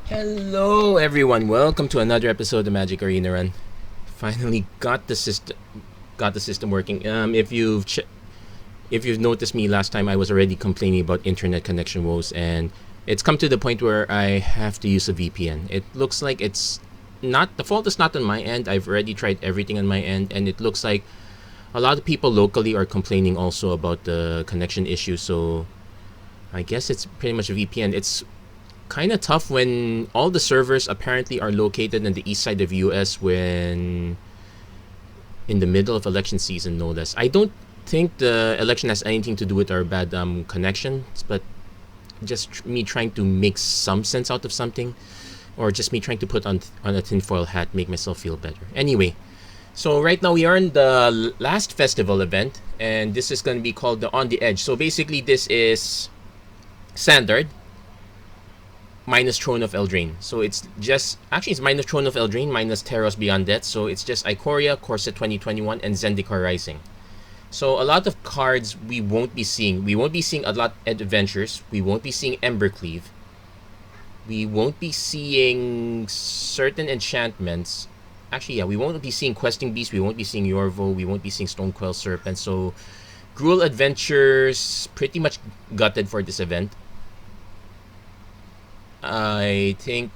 Hello everyone, welcome to another episode of Magic Arena Run. Finally got the system working. If you've noticed me last time, I was already complaining about internet connection woes, and it's come to the point where I have to use a VPN. It looks like it's not, the fault is not on my end. I've already tried everything on my end, and it looks like a lot of people locally are complaining also about the connection issue. So I guess it's pretty much a VPN. It's kind of tough when all the servers apparently are located in the east side of US, when in the middle of election season, no less. I don't think the election has anything to do with our bad connections, but just me trying to make some sense out of something, or just me trying to put on a tinfoil hat, make myself feel better. Anyway, so right now we are in the last festival event, and this is going to be called the On the Edge. So basically this is standard minus Throne of Eldraine. So it's just, actually it's minus Throne of Eldraine, minus Theros Beyond Death. So it's just Ikoria, Corset 2021, and Zendikar Rising. So a lot of cards we won't be seeing. We won't be seeing a lot of Adventures. We won't be seeing Embercleave. We won't be seeing certain enchantments. Actually, yeah, we won't be seeing Questing Beast. We won't be seeing Yorvo. We won't be seeing Stonecoil Serpent. So Gruul Adventures pretty much gutted for this event. I think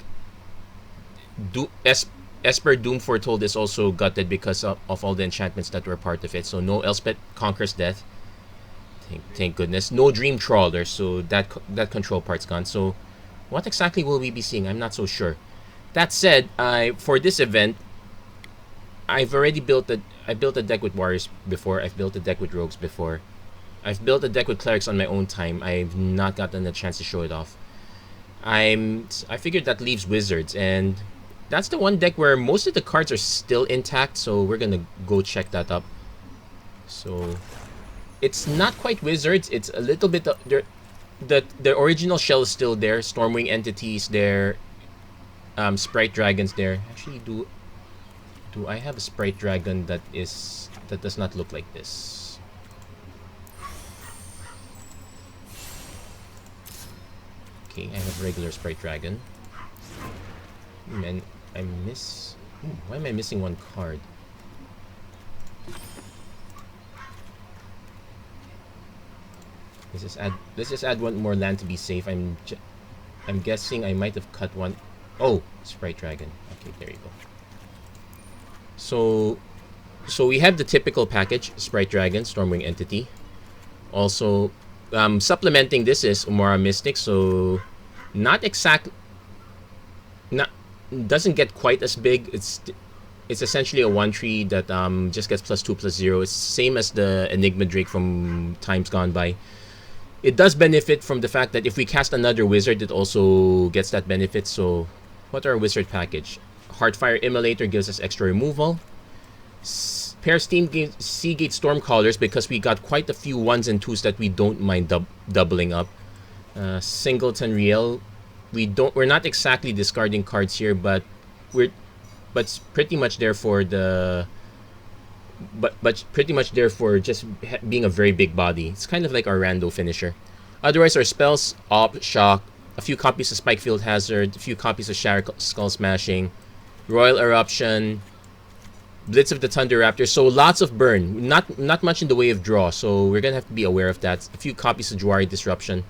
Esper Doom Foretold is also gutted because of all the enchantments that were part of it. So no Elspeth Conquers Death. Thank goodness. No Dream Trawler, so that control part's gone. So what exactly will we be seeing? I'm not so sure. That said, for this event, I've already built I built a deck with Warriors before. I've built a deck with Rogues before. I've built a deck with Clerics on my own time. I've not gotten a chance to show it off. I figured that leaves Wizards, and that's the one deck where most of the cards are still intact, so we're gonna go check that up. So it's not quite Wizards, it's a little bit the original shell is still there. Stormwing Entities there, Sprite Dragons there. Actually, do I have a Sprite Dragon that does not look like this? Okay, I have regular Sprite Dragon. And I miss... why am I missing one card? Let's just add one more land to be safe. I'm guessing I might have cut one. Oh, Sprite Dragon. Okay, there you go. So we have the typical package: Sprite Dragon, Stormwing Entity. Also, supplementing this is Umara Mystic, so doesn't get quite as big. It's essentially a 1/3 that just gets +2/+0. It's same as the Enigma Drake from times gone by. It does benefit from the fact that if we cast another wizard, it also gets that benefit. So what are our wizard package? Heartfire Immolator gives us extra removal. Pair Seagate Stormcallers, because we got quite a few 1s and 2s that we don't mind doubling up. Singleton Riel, we're not exactly discarding cards here, but it's pretty much there for the but pretty much there for just being a very big body. It's kind of like our rando finisher. Otherwise, our spells: Op, Shock, a few copies of Spikefield Hazard, a few copies of Shatter Skull Smashing, Royal Eruption, Blitz of the Thunder Raptor. So lots of burn, not much in the way of draw, so we're gonna have to be aware of that. A few copies of Jwari Disruption.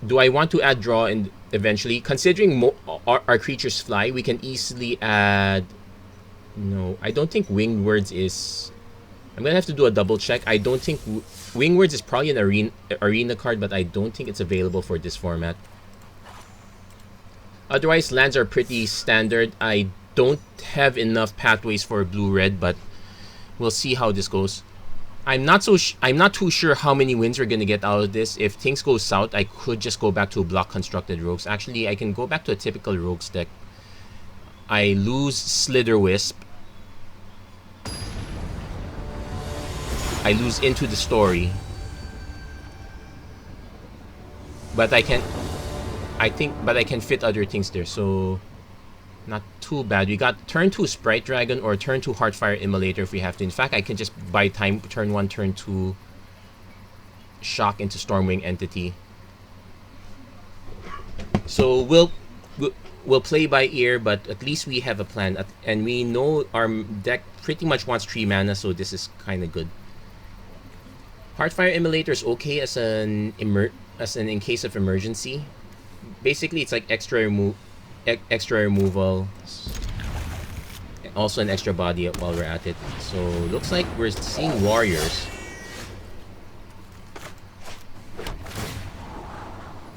Do I want to add draw in eventually? Considering our creatures fly, we can easily add... No, I don't think Winged Words is... I'm gonna have to do a double check. I don't think Winged Words is probably an arena card, but I don't think it's available for this format. Otherwise, lands are pretty standard. I don't have enough pathways for blue-red, but we'll see how this goes. I'm not too sure how many wins we're gonna get out of this. If things go south, I could just go back to block constructed rogues. Actually, I can go back to a typical rogues deck. I lose Slither Wisp. I lose Into the Story. But I can fit other things there, so not too bad. We got turn 2 Sprite Dragon or turn 2 Heartfire Immolator if we have to. In fact, I can just buy time, turn 1, turn 2, Shock into Stormwing Entity. So we'll play by ear, but at least we have a plan, and we know our deck pretty much wants 3 mana, so this is kind of good. Heartfire Immolator is okay as an in case of emergency. Basically, it's like extra removal, also an extra body while we're at it. So looks like we're seeing warriors.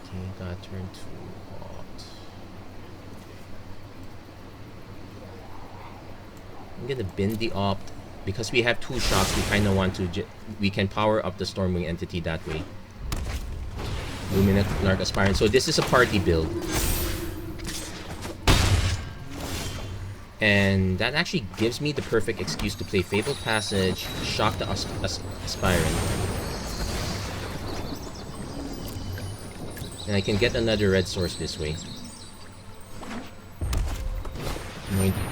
Okay, got turn 2. I'm gonna bin the opt because we have 2 shots. We kind of want to. We can power up the Stormwing entity that way. Luminant Narc Aspirant. So this is a party build, and that actually gives me the perfect excuse to play Fabled Passage, shock the Aspirant, and I can get another red source this way.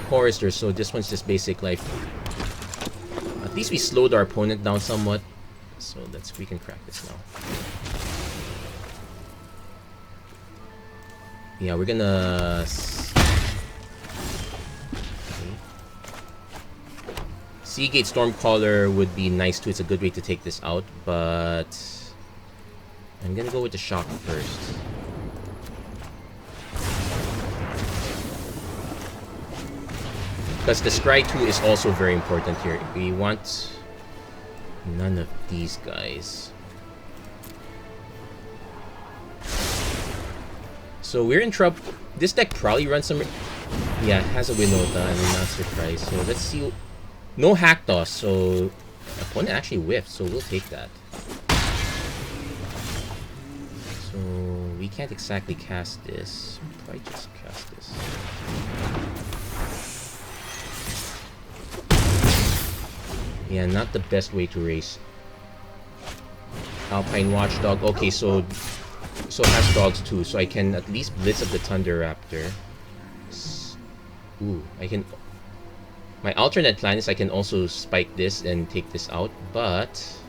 Chorister, so this one's just basic life. At least we slowed our opponent down somewhat, so we can crack this now. Yeah, we're gonna... Okay. Seagate Stormcaller would be nice too. It's a good way to take this out, but I'm gonna go with the shock first. Because the Scry 2 is also very important here. We want none of these guys. So we're in trouble. This deck probably runs some... Yeah, it has a Winota, I'm not surprised. So let's see. No Hack Toss, so opponent actually whiffed, so we'll take that. So we can't exactly cast this. Probably just cast this. Yeah, not the best way to race. Alpine Watchdog. Okay, so it has dogs too, so I can at least blitz up the Thunder Raptor. Ooh, I can... My alternate plan is I can also spike this and take this out, but...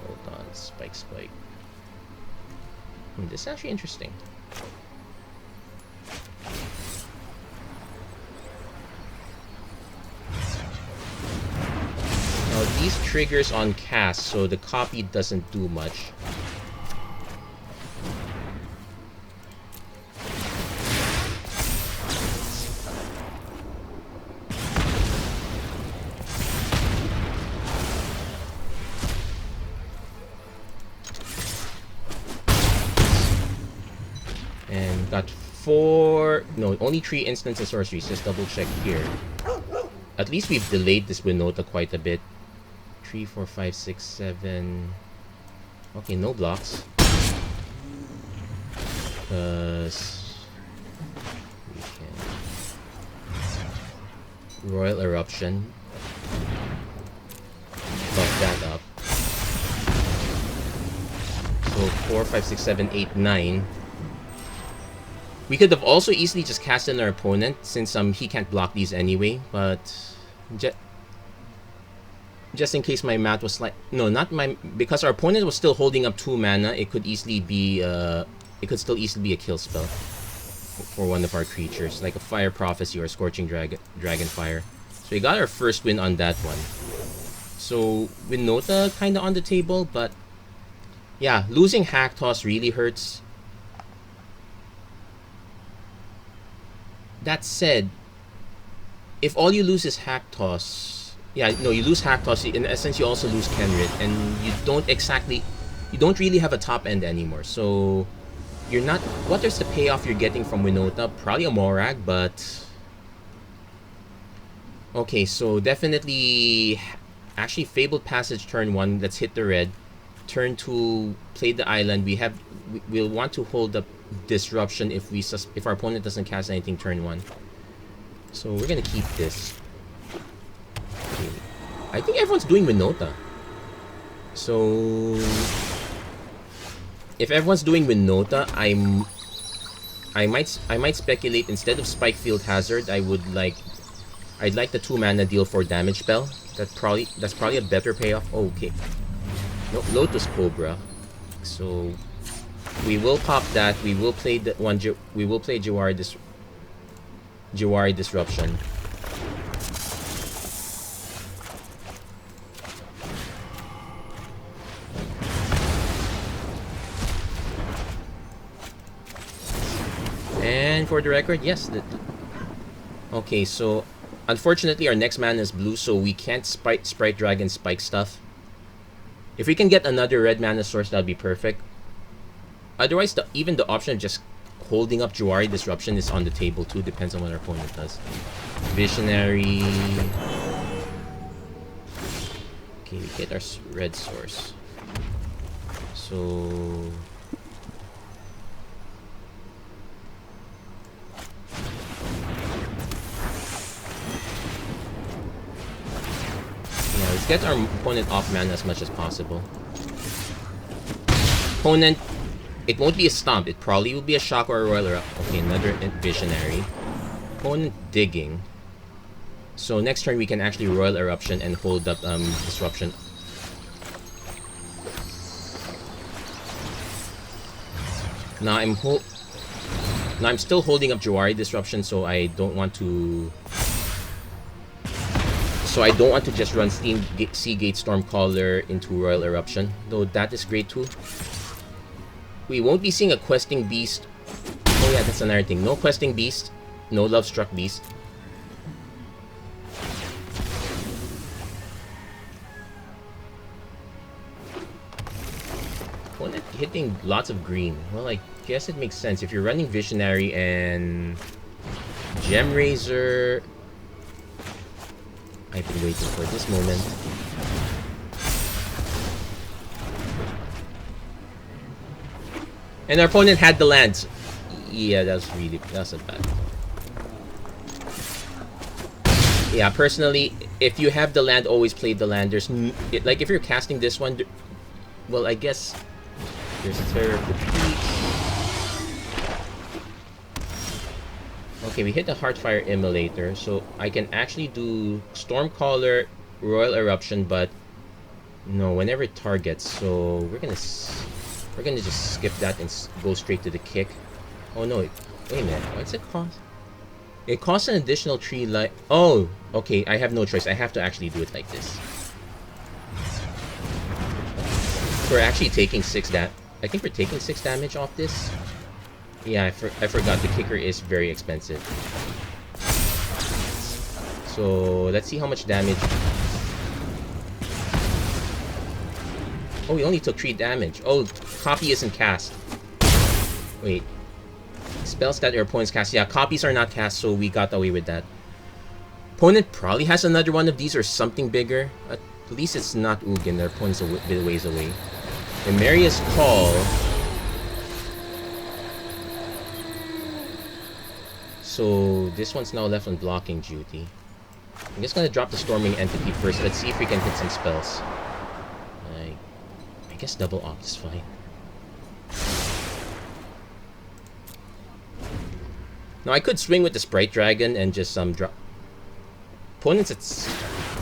Hold on, spike. This is actually interesting. Now these triggers on cast, so the copy doesn't do much. And got 4... No, only 3 instants of sorceries. Just double check here. At least we've delayed this Winota quite a bit. 3, 4, 5, 6, 7... Okay, no blocks. Because... we can... Royal Eruption. Buff that up. So 4, 5, 6, 7, 8, 9. We could have also easily just cast in our opponent since he can't block these anyway, but just in case my math was like because our opponent was still holding up 2 mana, it could easily be it could still easily be a kill spell for one of our creatures, like a Fire Prophecy or a Scorching Dragonfire. So we got our first win on that one. So Winota kind of on the table, but yeah, losing Hack Toss really hurts. That said, if all you lose is Hack Toss, yeah, no, you lose Hack Toss, in essence you also lose Kenrit, and you don't really have a top end anymore, so you're not... What is the payoff you're getting from Winota? Probably a Morag, but... Okay, so definitely... Actually, Fabled Passage turn 1, let's hit the red. Turn 2, play the island. We'll want to hold up Disruption if our opponent doesn't cast anything turn 1. So we're gonna keep this. Okay. I think everyone's doing Winota. So if everyone's doing Winota, I might speculate instead of Spikefield Hazard, I'd like the 2 mana deal for damage spell. That's probably a better payoff. Oh, okay. No, Lotus Cobra. So we will pop that. We will play the one. We will play Jawar Jawari Disruption. And for the record, yes. Okay, so unfortunately our next mana is blue, so we can't Sprite Dragon spike stuff. If we can get another red mana source, that'd be perfect. Otherwise, even the option of just holding up Jawari Disruption is on the table too. Depends on what our opponent does. Visionary. Okay, we get our red source. So yeah, let's get our opponent off mana as much as possible. Opponent, it won't be a stomp. It probably will be a shock or a royal eruption. Okay, another visionary. Opponent digging. So next turn we can actually royal eruption and hold up disruption. Now I'm still holding up Jawari Disruption, so I don't want to. So I don't want to just run Seagate Stormcaller into Royal Eruption, though that is great too. We won't be seeing a Questing Beast. Oh yeah, that's another thing. No Questing Beast, no Love Struck Beast. Opponent hitting lots of green. Well, I guess it makes sense if you're running Visionary and Gem Razor. I've been waiting for this moment. And our opponent had the lands. Yeah, that's a bad. Yeah, personally, if you have the land, always play the land. There's like if you're casting this one, well, I guess there's a Terror of the Peak. Okay, we hit the Heartfire Immolator, so I can actually do Stormcaller, Royal Eruption, but no, whenever it targets. So we're gonna just skip that and go straight to the kick. Oh no! Wait a minute. What's it cost? It costs an additional 3 life. Oh, okay. I have no choice. I have to actually do it like this. We're actually taking 6 damage. I think we're taking 6 damage off this. Yeah, I forgot the kicker is very expensive. So let's see how much damage. Oh, we only took 3 damage. Oh, copy isn't cast. Wait. Spells that your opponents cast. Yeah, copies are not cast, so we got away with that. Opponent probably has another one of these or something bigger. At least it's not Ugin. Their opponent's a bit ways away. The Marius Call. So this one's now left on blocking duty. I'm just gonna drop the Storming Entity first. Let's see if we can hit some spells. I guess double opt is fine. Now I could swing with the Sprite Dragon and just drop. Opponents at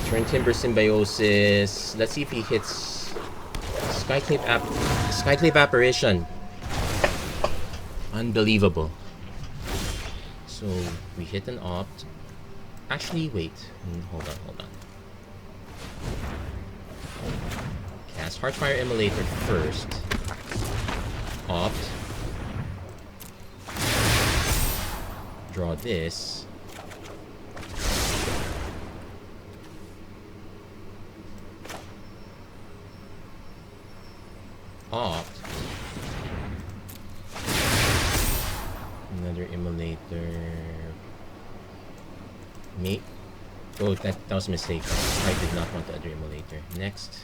turn Timber Symbiosis. Let's see if he hits Skyclave Apparition. Unbelievable. So we hit an opt. Actually, wait. Hold on. Cast Heartfire Immolator first. Opt. Draw this. Opt. Another Immolator. Oh, that was a mistake. I did not want the other Immolator. Next.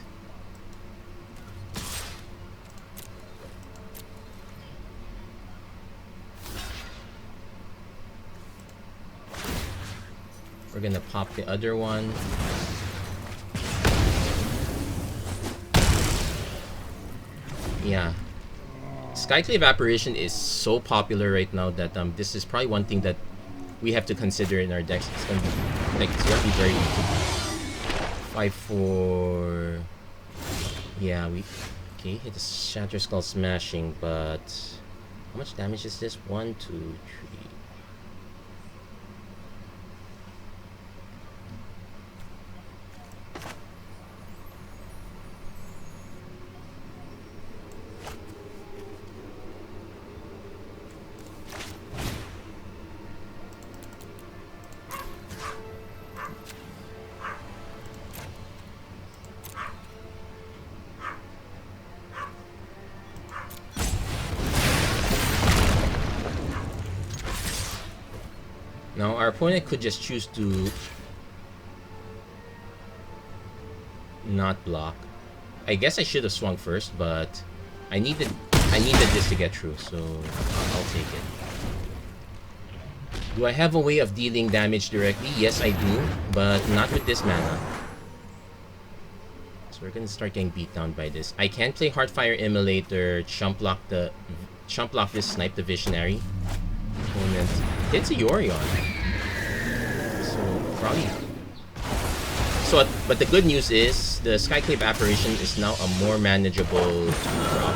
We're gonna pop the other one. Yeah. Skyclave Apparition is so popular right now that this is probably one thing that we have to consider in our decks. It's gonna be very easy. 5-4. Yeah, okay, hit the Shatter Skull Smashing, but how much damage is this? 1, 2, 3. opponent could just choose to not block. I guess I should have swung first, but I needed this to get through, so I'll take it. Do I have a way of dealing damage directly? Yes, I do, but not with this mana. So we're gonna start getting beat down by this. I can play Heartfire Immolator, chump block this, snipe the Visionary. Opponent hits a Yorion. So probably. So, but the good news is the Skyclave Apparition is now a more manageable drop.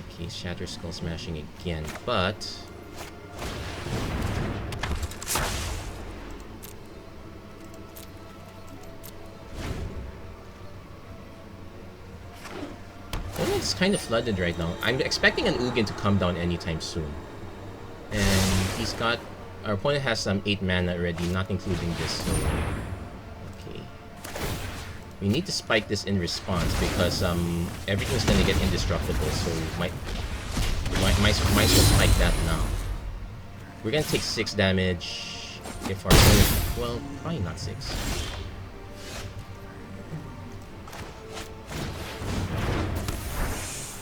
Okay, Shatter Skull Smashing again, but it's kind of flooded right now. I'm expecting an Ugin to come down anytime soon. And he's got... Our opponent has some 8 mana already, not including this, so... Okay. We need to spike this in response because everything's gonna get indestructible, so might as well spike that now. We're gonna take 6 damage if our opponent... Well, probably not 6.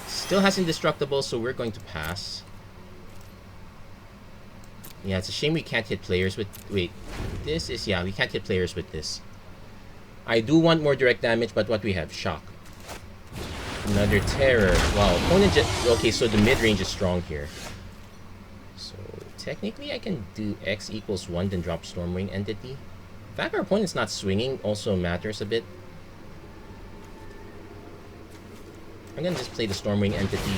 Still has indestructible, so we're going to pass. Yeah, it's a shame we can't hit players with... Wait, this is... Yeah, we can't hit players with this. I do want more direct damage, but what we have? Shock. Another Terror. Wow, opponent just... Okay, so the mid-range is strong here. So, technically I can do X equals 1, then drop Stormwing Entity. The fact our opponent's not swinging also matters a bit. I'm gonna just play the Stormwing Entity.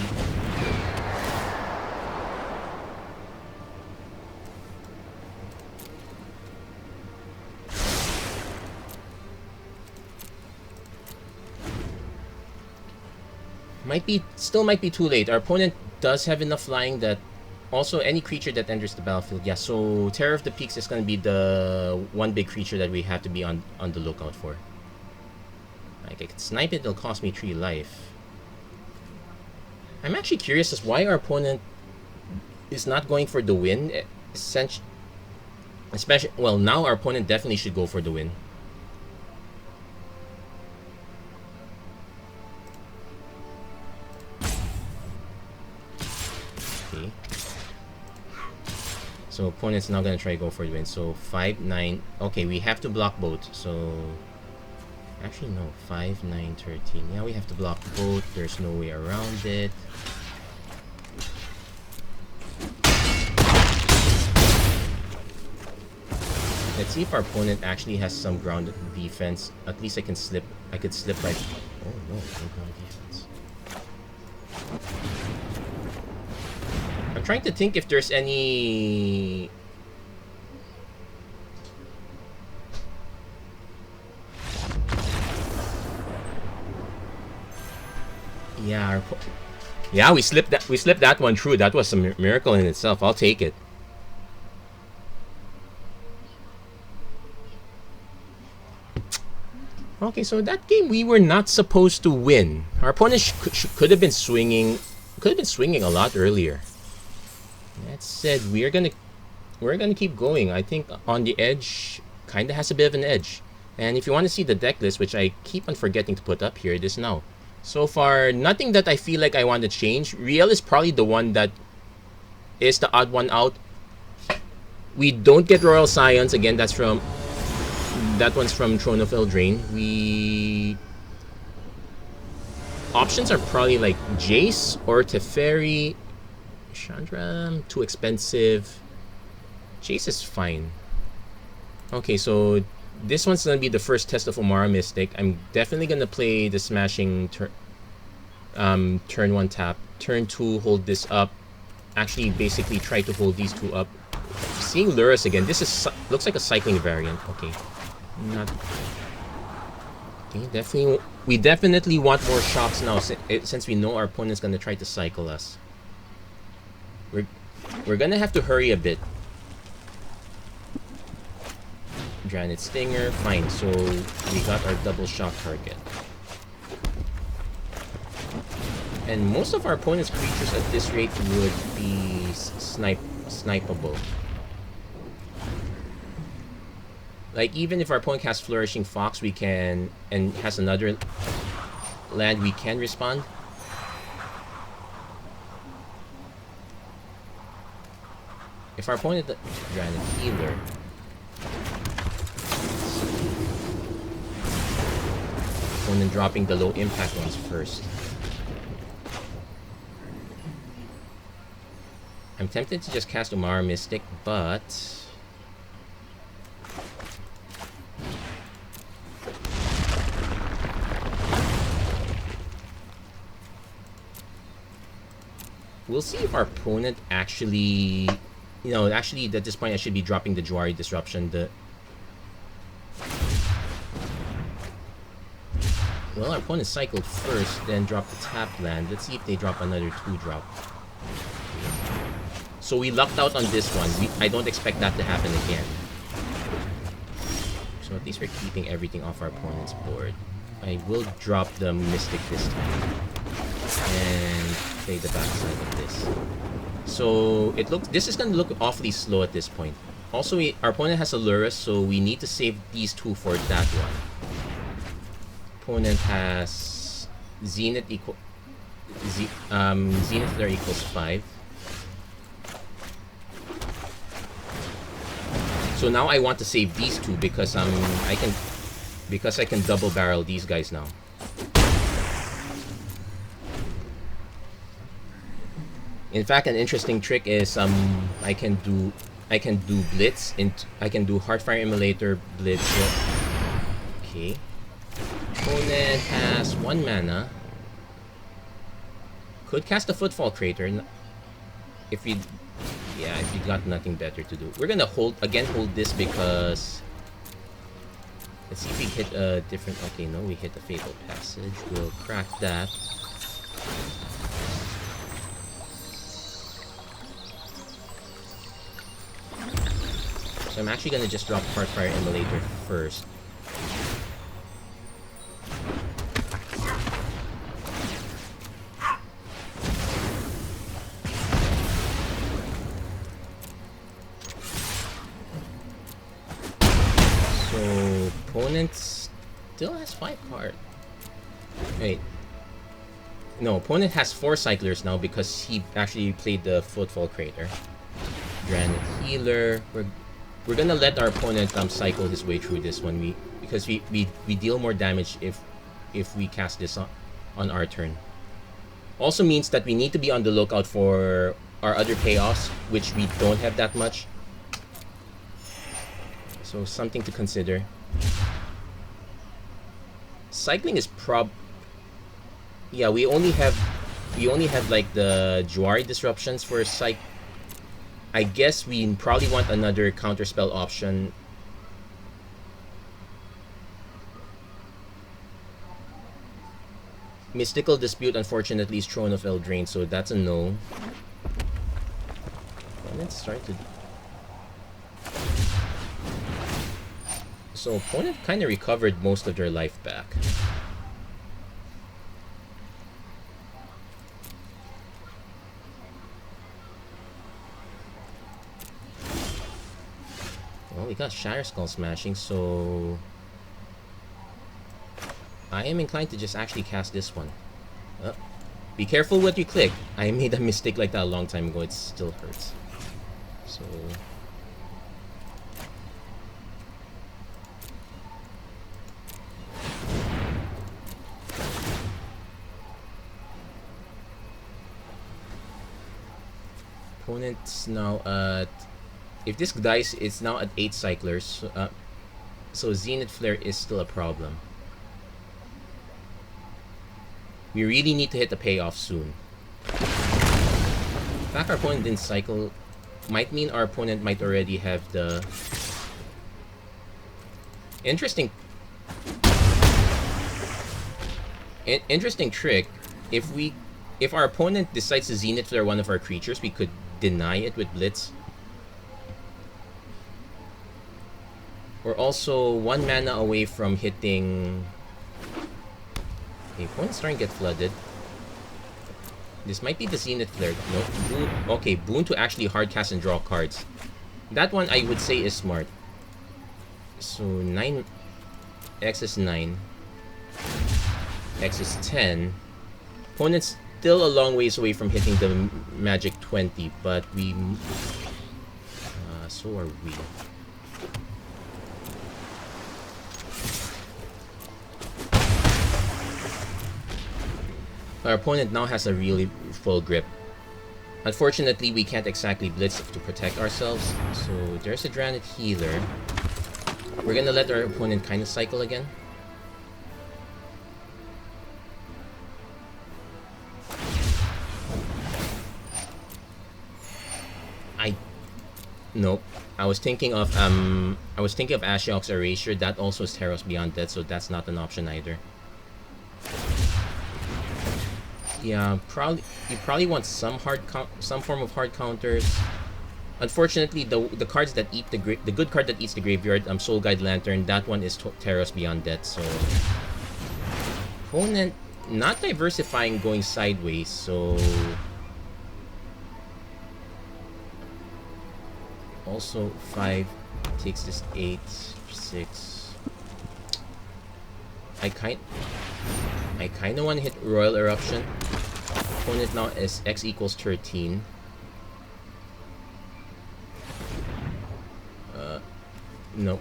Still might be too late. Our opponent does have enough flying that also any creature that enters the battlefield. Yeah, so Terror of the Peaks is gonna be the one big creature that we have to be on the lookout for. Like, I can snipe it, it'll cost me 3 life. I'm actually curious as why our opponent is not going for the win. Especially, well, now our opponent definitely should go for the win. Okay. So opponent's now gonna try to go for the win. So 5, 9. Okay, we have to block both. So actually no, 5, 9, 13. Yeah, we have to block both. There's no way around it. Let's see if our opponent actually has some ground defense. At least I could slip right. Oh no, no ground defense. I'm trying to think if there's any... Yeah, we slipped that one through. That was a miracle in itself. I'll take it. Okay, so that game we were not supposed to win. Our opponent could have been swinging a lot earlier. That said, we're gonna keep going. I think On the Edge kind of has a bit of an edge. And if you want to see the deck list, which I keep on forgetting to put up here, it is now. So far, nothing that I feel like I want to change. Riel is probably the one that is the odd one out. We don't get Royal Scions. Again, that one's from Throne of Eldraine. Options are probably like Jace or Teferi. Chandra, too expensive. Jace is fine. Okay, so this one's gonna be the first test of Umara Mystic. I'm definitely gonna play the smashing turn 1 tap. Turn 2, hold this up. Actually, basically try to hold these 2 up. Seeing Lurrus again. This is looks like a cycling variant. Okay. Not okay. We definitely want more shocks now since we know our opponent's gonna try to cycle us. We're gonna have to hurry a bit. Granite Stinger, fine. So we got our double shock target. And most of our opponent's creatures at this rate would be snipeable. Like, even if our opponent has Flourishing Fox, we can, and has another land, we can respond. If our opponent ran a healer, opponent dropping the low impact ones first. I'm tempted to just cast Umara Mystic, but we'll see if our opponent actually, you know, actually at this point I should be dropping the Jwari Disruption. Well, our opponent cycled first, then dropped the tap land. Let's see if they drop another 2-drop. So we lucked out on this one. I don't expect that to happen again. So at least we're keeping everything off our opponent's board. I will drop the Mystic this time. And play the backside of this. So this is going to look awfully slow at this point. Also, our opponent has a Lurrus, so we need to save these 2 for that one. Opponent has Zenith Flare equals 5. So now I want to save these 2 because I can double barrel these guys now. In fact, an interesting trick is I can do Blitz, I can do Heartfire Immolator, Blitz. Okay. Opponent has 1 mana. Could cast a Footfall Crater if he got nothing better to do. We're gonna hold this because let's see if we hit a different. Okay, no, we hit the Fatal Passage. We'll crack that. So I'm actually gonna just drop Heartfire Immolator first. So opponent still has 5 cards. Wait. No, opponent has 4 cyclers now because he actually played the Footfall Crater. Granite Healer. We're gonna let our opponent cycle his way through this one. Because we deal more damage if we cast this on our turn. Also means that we need to be on the lookout for our other payoffs, which we don't have that much. So something to consider. Cycling is yeah, we only have like the Jwari Disruptions for cycle. I guess we probably want another counterspell option. Mystical Dispute, unfortunately, is Throne of Eldraine, so that's a no. Opponent started. So opponent kind of recovered most of their life back. Well, we got Shatter Skull Smashing, so I am inclined to just actually cast this one. Be careful what you click. I made a mistake like that a long time ago. It still hurts. So opponent's now at, if this dies, it's now at 8 cyclers. So Zenith Flare is still a problem. We really need to hit the payoff soon. The fact our opponent didn't cycle might mean our opponent might already have the interesting trick. If our opponent decides to Zenith Flare one of our creatures, we could deny it with Blitz. We're also 1 mana away from hitting. Okay, opponent's starting to get flooded. This might be the Zenith Flare. No, boon. Okay, boon to actually hard cast and draw cards. That one I would say is smart. So 9, X is 9, X is 10. Opponent's still a long ways away from hitting the magic 20, but we... so are we. Our opponent now has a really full grip. Unfortunately, we can't exactly blitz to protect ourselves, so there's a Granite Healer. We're gonna let our opponent kind of cycle again. Nope. I was thinking of Ashiok's Erasure. That also is Theros Beyond Death, so that's not an option either. Yeah, you probably want some form of hard counters. Unfortunately, the cards that eat the good card that eats the graveyard, Soul Guide Lantern, that one is Theros Beyond Death. So opponent not diversifying, going sideways. So also 5 takes this 8, 6. I kind of want to hit Royal Eruption. Opponent now is X equals 13. No.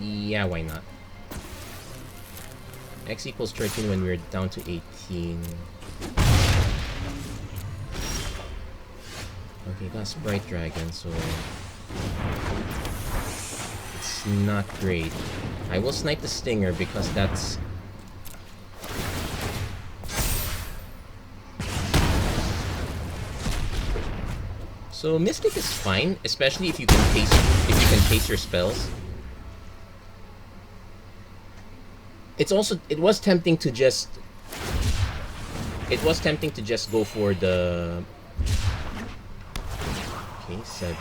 Yeah, why not? X equals 13 when we're down to 18. Okay, got Sprite Dragon, so it's not great. I will snipe the Stinger because that's... So Mystic is fine, especially if you can pace your spells. It was tempting to just go for the... Okay, 7.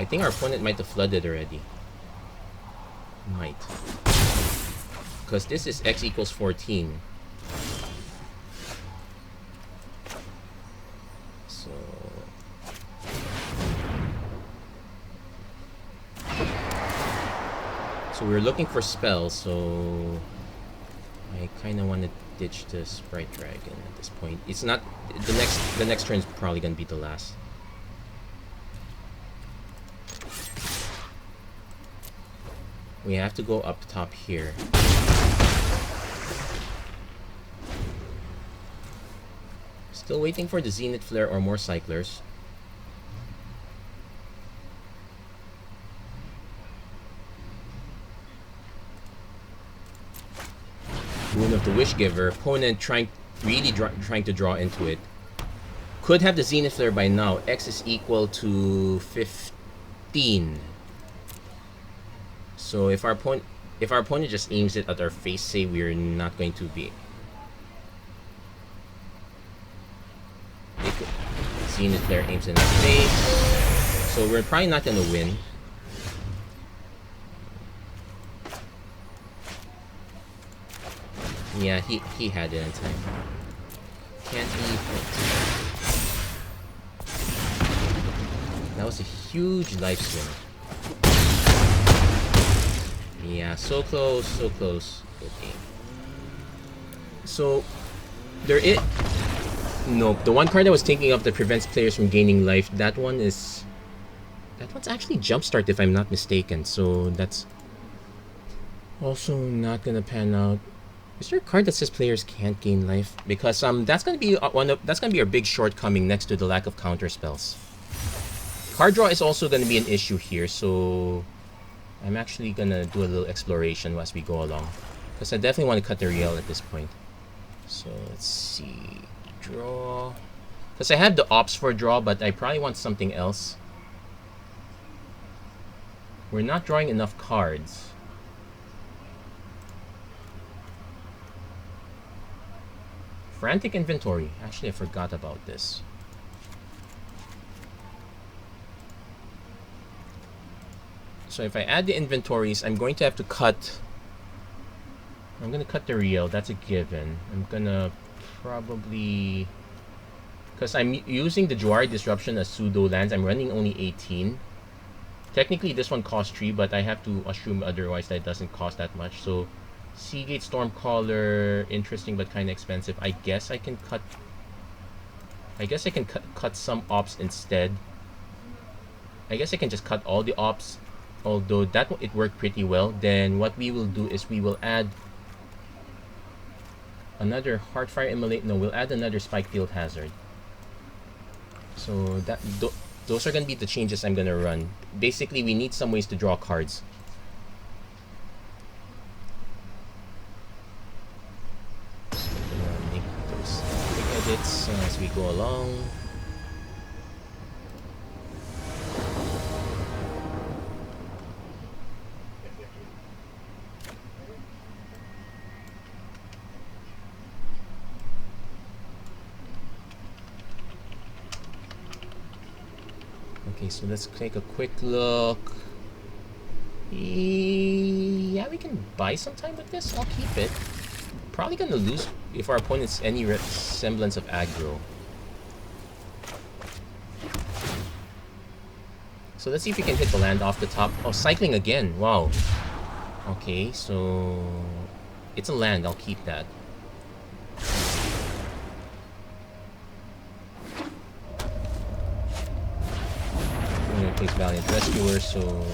I think our opponent might have flooded already. Might. Because this is X equals 14. So we're looking for spells, so I kind of want to ditch the Sprite Dragon at this point. It's not the next turn is probably gonna be the last. We have to go up top here. Still waiting for the Zenith Flare or more Cyclers. Boon of the Wishgiver. Opponent trying to draw into it. Could have the Zenith Flare by now. X is equal to 15. So if our opponent just aims it at our face, say we're not going to be. Zenith Flare aims in our face. So we're probably not gonna win. Yeah, he had it in time. Can't leave it. That was a huge life swing. Yeah, so close, so close. Okay. So there is nope. The one card I was thinking of that prevents players from gaining life, that one's actually Jumpstart if I'm not mistaken. So that's also not gonna pan out. Is there a card that says players can't gain life? Because that's gonna be our big shortcoming next to the lack of counter spells. Card draw is also gonna be an issue here, so I'm actually gonna do a little exploration as we go along, because I definitely want to cut the Riel at this point. So let's see, draw. Because I have the ops for draw, but I probably want something else. We're not drawing enough cards. Frantic Inventory. Actually, I forgot about this. So if I add the inventories, I'm going to have to cut I'm gonna cut the real. That's a given. I'm gonna probably... Because I'm using the Jwari Disruption as pseudo lands. I'm running only 18. Technically, this one costs 3, but I have to assume otherwise that it doesn't cost that much. So, Seagate Stormcaller, interesting but kind of expensive. I guess I can cut... cut some ops instead. I guess I can just cut all the ops. Although it worked pretty well. Then what we will do is we will add another Heartfire Immolate. No, we'll add another Spike Field Hazard. So those are gonna be the changes I'm gonna run. Basically, we need some ways to draw cards. So I'm gonna make those quick edits as we go along. Okay, so let's take a quick look. Yeah, we can buy some time with this. I'll keep it. Probably gonna lose if our opponent's any semblance of aggro. So let's see if we can hit the land off the top. Oh, cycling again. Wow. Okay, so it's a land. I'll keep that. Plays Valiant Rescuer, so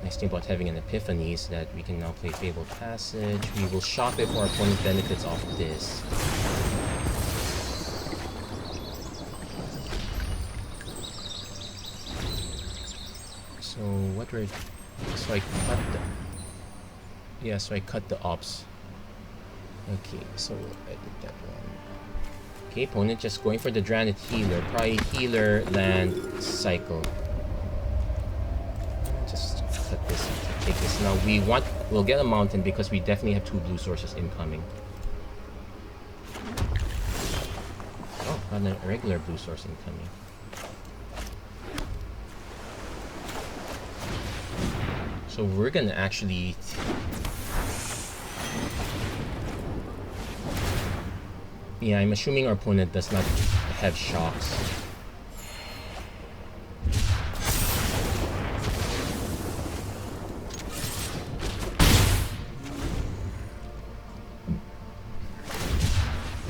nice thing about having an Epiphany is that we can now play Fabled Passage. We will shop if our opponent benefits off this. So what were... So I cut the... Yeah, so I cut the ops. Okay, so I did that one. Okay, opponent just going for the Dranet Healer. Probably healer, land, cycle. Just cut this, take this. Now we'll get a mountain because we definitely have 2 blue sources incoming. Oh, not a regular blue source incoming. So we're gonna actually... Yeah, I'm assuming our opponent does not have shocks.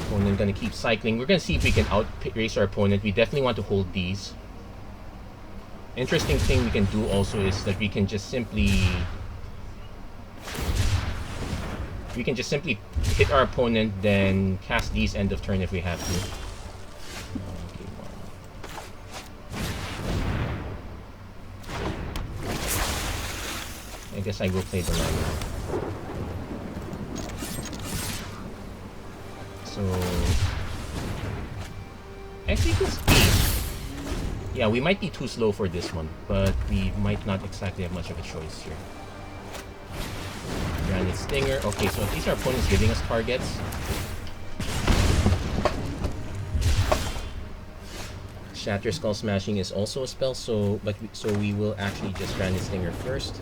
Opponent gonna keep cycling. We're gonna see if we can outrace our opponent. We definitely want to hold these. Interesting thing we can do also is that we can just simply hit our opponent, then cast these end of turn if we have to. Okay, I guess I will play the land now. So actually this game, yeah, we might be too slow for this one, but we might not exactly have much of a choice here. Granite Stinger. Okay, so these are opponents giving us targets. Shatter Skull Smashing is also a spell, so we will actually just Granite Stinger first.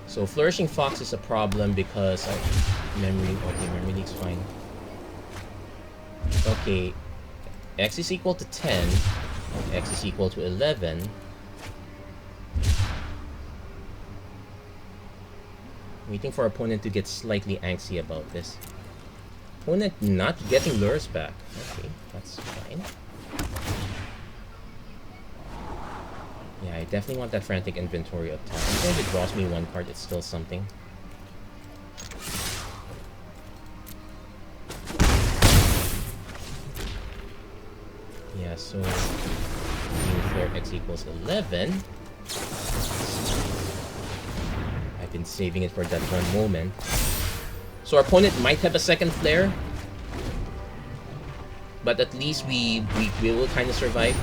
So Flourishing Fox is a problem because memory. Okay, memory leak's fine. Okay, X is equal to 10. X is equal to 11. Waiting for our opponent to get slightly angsty about this. Opponent not getting lures back. Okay, that's fine. Yeah, I definitely want that Frantic Inventory up top. Even if it draws me 1 card, it's still something. Yeah, so Flare X equals 11. I've been saving it for that one moment. So our opponent might have a second flare, but at least we will kind of survive,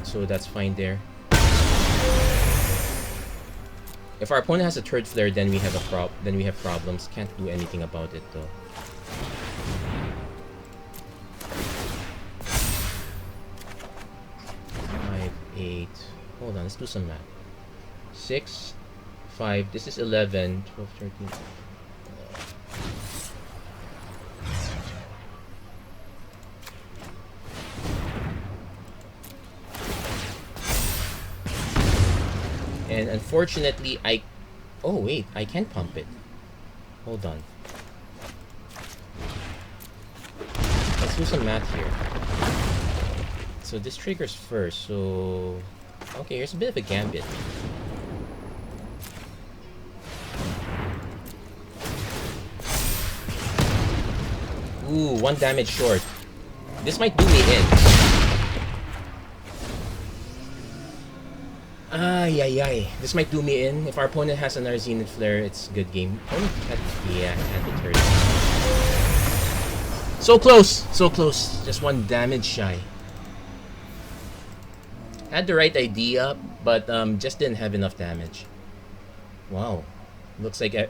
so that's fine there. If our opponent has a third flare, then we have problems. Can't do anything about it though. Hold on, let's do some math. 6, 5, this is 11, 12, 13. And unfortunately, oh wait, I can pump it. Hold on. Let's do some math here. So this triggers first, so... Okay, here's a bit of a gambit. Ooh, 1 damage short. This might do me in. Ay. This might do me in. If our opponent has another Zenith Flare, it's a good game. Yeah, had the turret. So close! So close. Just 1 damage shy. Had the right idea, but just didn't have enough damage. Wow. Looks like I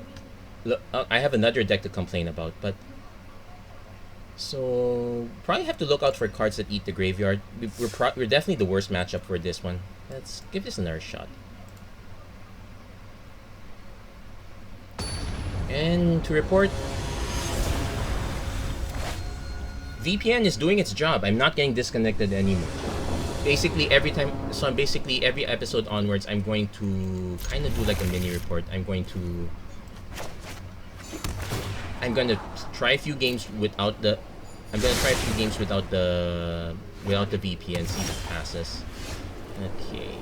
have another deck to complain about, but... So... Probably have to look out for cards that eat the graveyard. We're definitely the worst matchup for this one. Let's give this another shot. And to report... VPN is doing its job. I'm not getting disconnected anymore. Basically every episode onwards, I'm going to kind of do like a mini report. I'm going to try a few games without the VPN, see if it passes. Okay.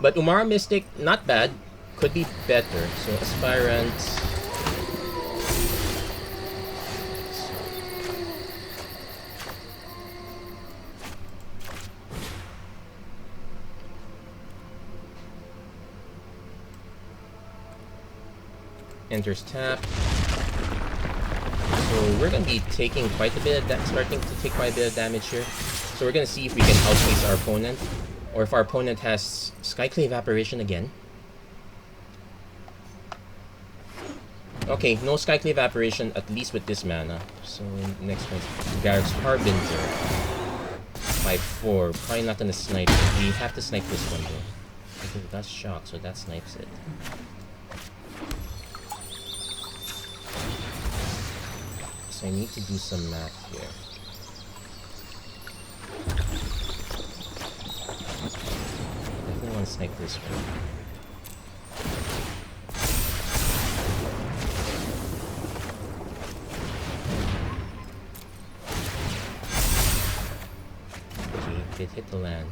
But Umara Mystic, not bad. Could be better. So Aspirant. Enters tap. So we're gonna be taking quite a bit of that, starting to take quite a bit of damage here. So we're gonna see if we can outpace our opponent. Or if our opponent has Skyclave Apparition again. Okay, no Skyclave Apparition, at least with this mana. So next one's Garrick's Harbinger. 5/4. Probably not gonna snipe it. We have to snipe this one though. Okay, that's shock, so that snipes it. So I need to do some math here. Definitely want to snipe this one. Okay, it hit the land.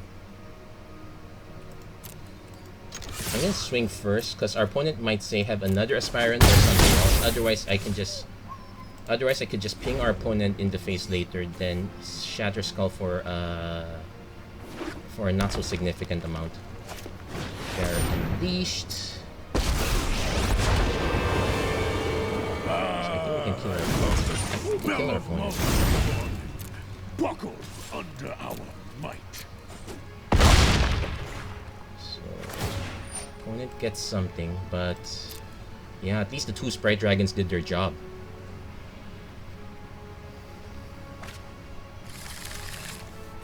I'm gonna swing first because our opponent might say have another Aspirant or something else. Otherwise I could just ping our opponent in the face later, then Shatter Skull for a not so significant amount. Garrett Unleashed. So I think we can kill our opponent. I think we can kill our opponent. Buckled under our might. So opponent gets something, but yeah, at least the 2 Sprite Dragons did their job.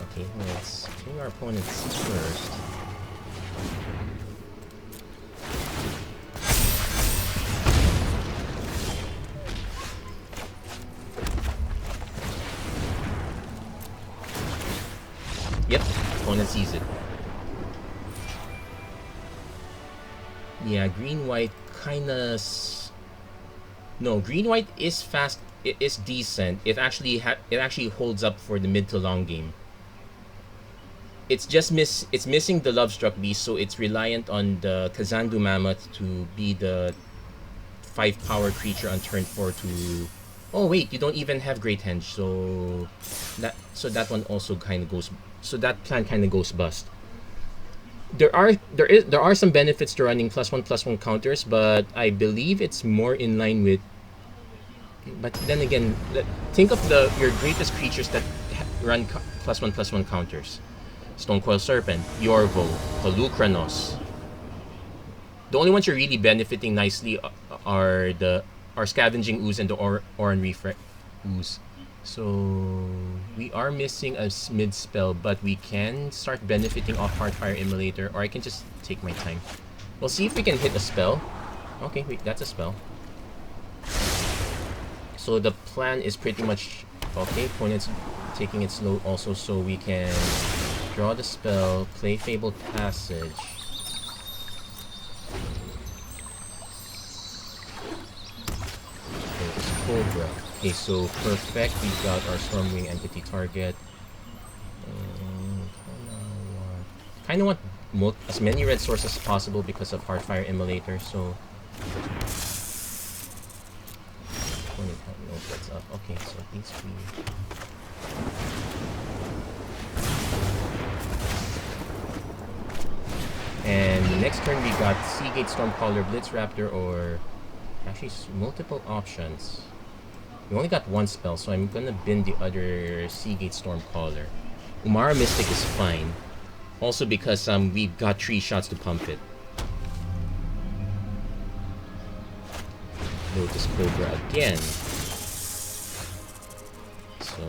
Okay, let's ping our opponents first. Yep, opponent sees it. Yeah, green-white kinda... No, green-white is fast. It is decent. It actually holds up for the mid to long game. It's just it's missing the Lovestruck Beast, so it's reliant on the Kazandu Mammoth to be the 5 power creature on turn 4 to... Oh wait, you don't even have Great Henge, so that one also kind of goes... So that plan kind of goes bust. There are some benefits to running +1/+1 counters, but I believe it's more in line with... But then again, think of your greatest creatures that run +1/+1 counters. Stonecoil Serpent, Yorvo, Polukranos. The only ones you're really benefiting nicely are Scavenging Ooze and the Oran Reef Ooze. So we are missing a mid spell, but we can start benefiting off Heartfire Immolator, or I can just take my time. We'll see if we can hit a spell. Okay, wait, that's a spell. So the plan is pretty much okay. Opponent's taking it slow also, so we can draw the spell, play Fabled Passage. Cobra. Okay, so perfect. We got our Stormwing entity target. Kind of want as many red sources as possible because of Heartfire Immolator. So, what's up? Okay, so these three. And next turn we got Seagate Stormcaller, Blitzraptor, or actually multiple options. We only got one spell, so I'm gonna bin the other Seagate Stormcaller. Umara Mystic is fine. Also because we've got 3 shots to pump it. Lotus Cobra again. So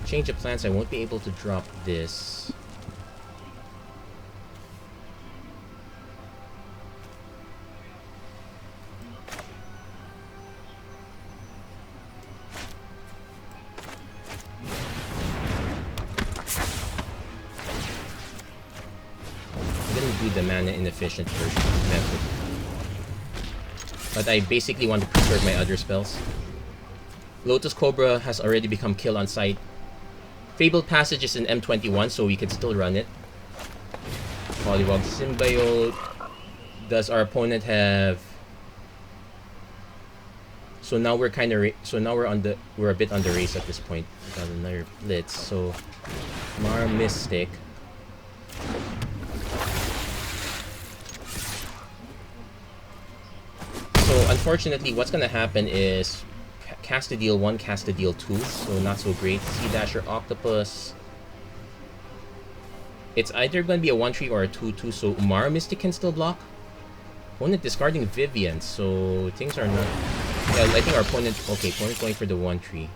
change of plans, I won't be able to drop this. The mana inefficient version method. But I basically want to preserve my other spells. Lotus Cobra has already become kill on sight. Fabled Passage is in M21, so we can still run it. Polywog Symbiote. Does our opponent have... So now we're kind of... we're a bit on the race at this point. We got another Blitz, so... Umara Mystic. So unfortunately, what's gonna happen is cast to deal 1, cast to deal 2, so not so great. Sea Dasher, Octopus. It's either gonna be a 1/3 or a 2/2, so Umara Mystic can still block. Opponent discarding Vivian, so things are not... Yeah, I think our opponent... Okay, opponent going for the 1/3.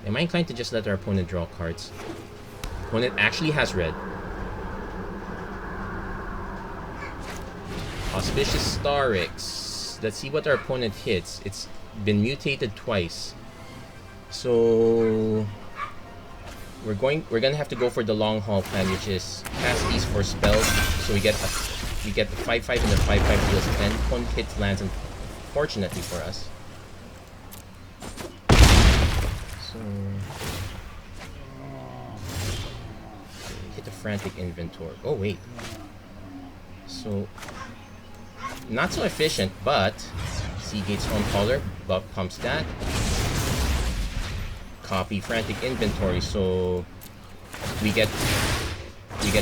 Am I inclined to just let our opponent draw cards? Opponent actually has red. Auspicious Starix. Let's see what our opponent hits. It's been mutated twice. So we're gonna have to go for the long haul plan, which is cast these for spells. So we get the 5/5 and the 5/5 deals 10. Opponent hits lands, unfortunately for us. So hit the Frantic Inventory. Oh wait. So not so efficient, but Seagate Stormcaller pumps that. Copy Frantic Inventory, so we get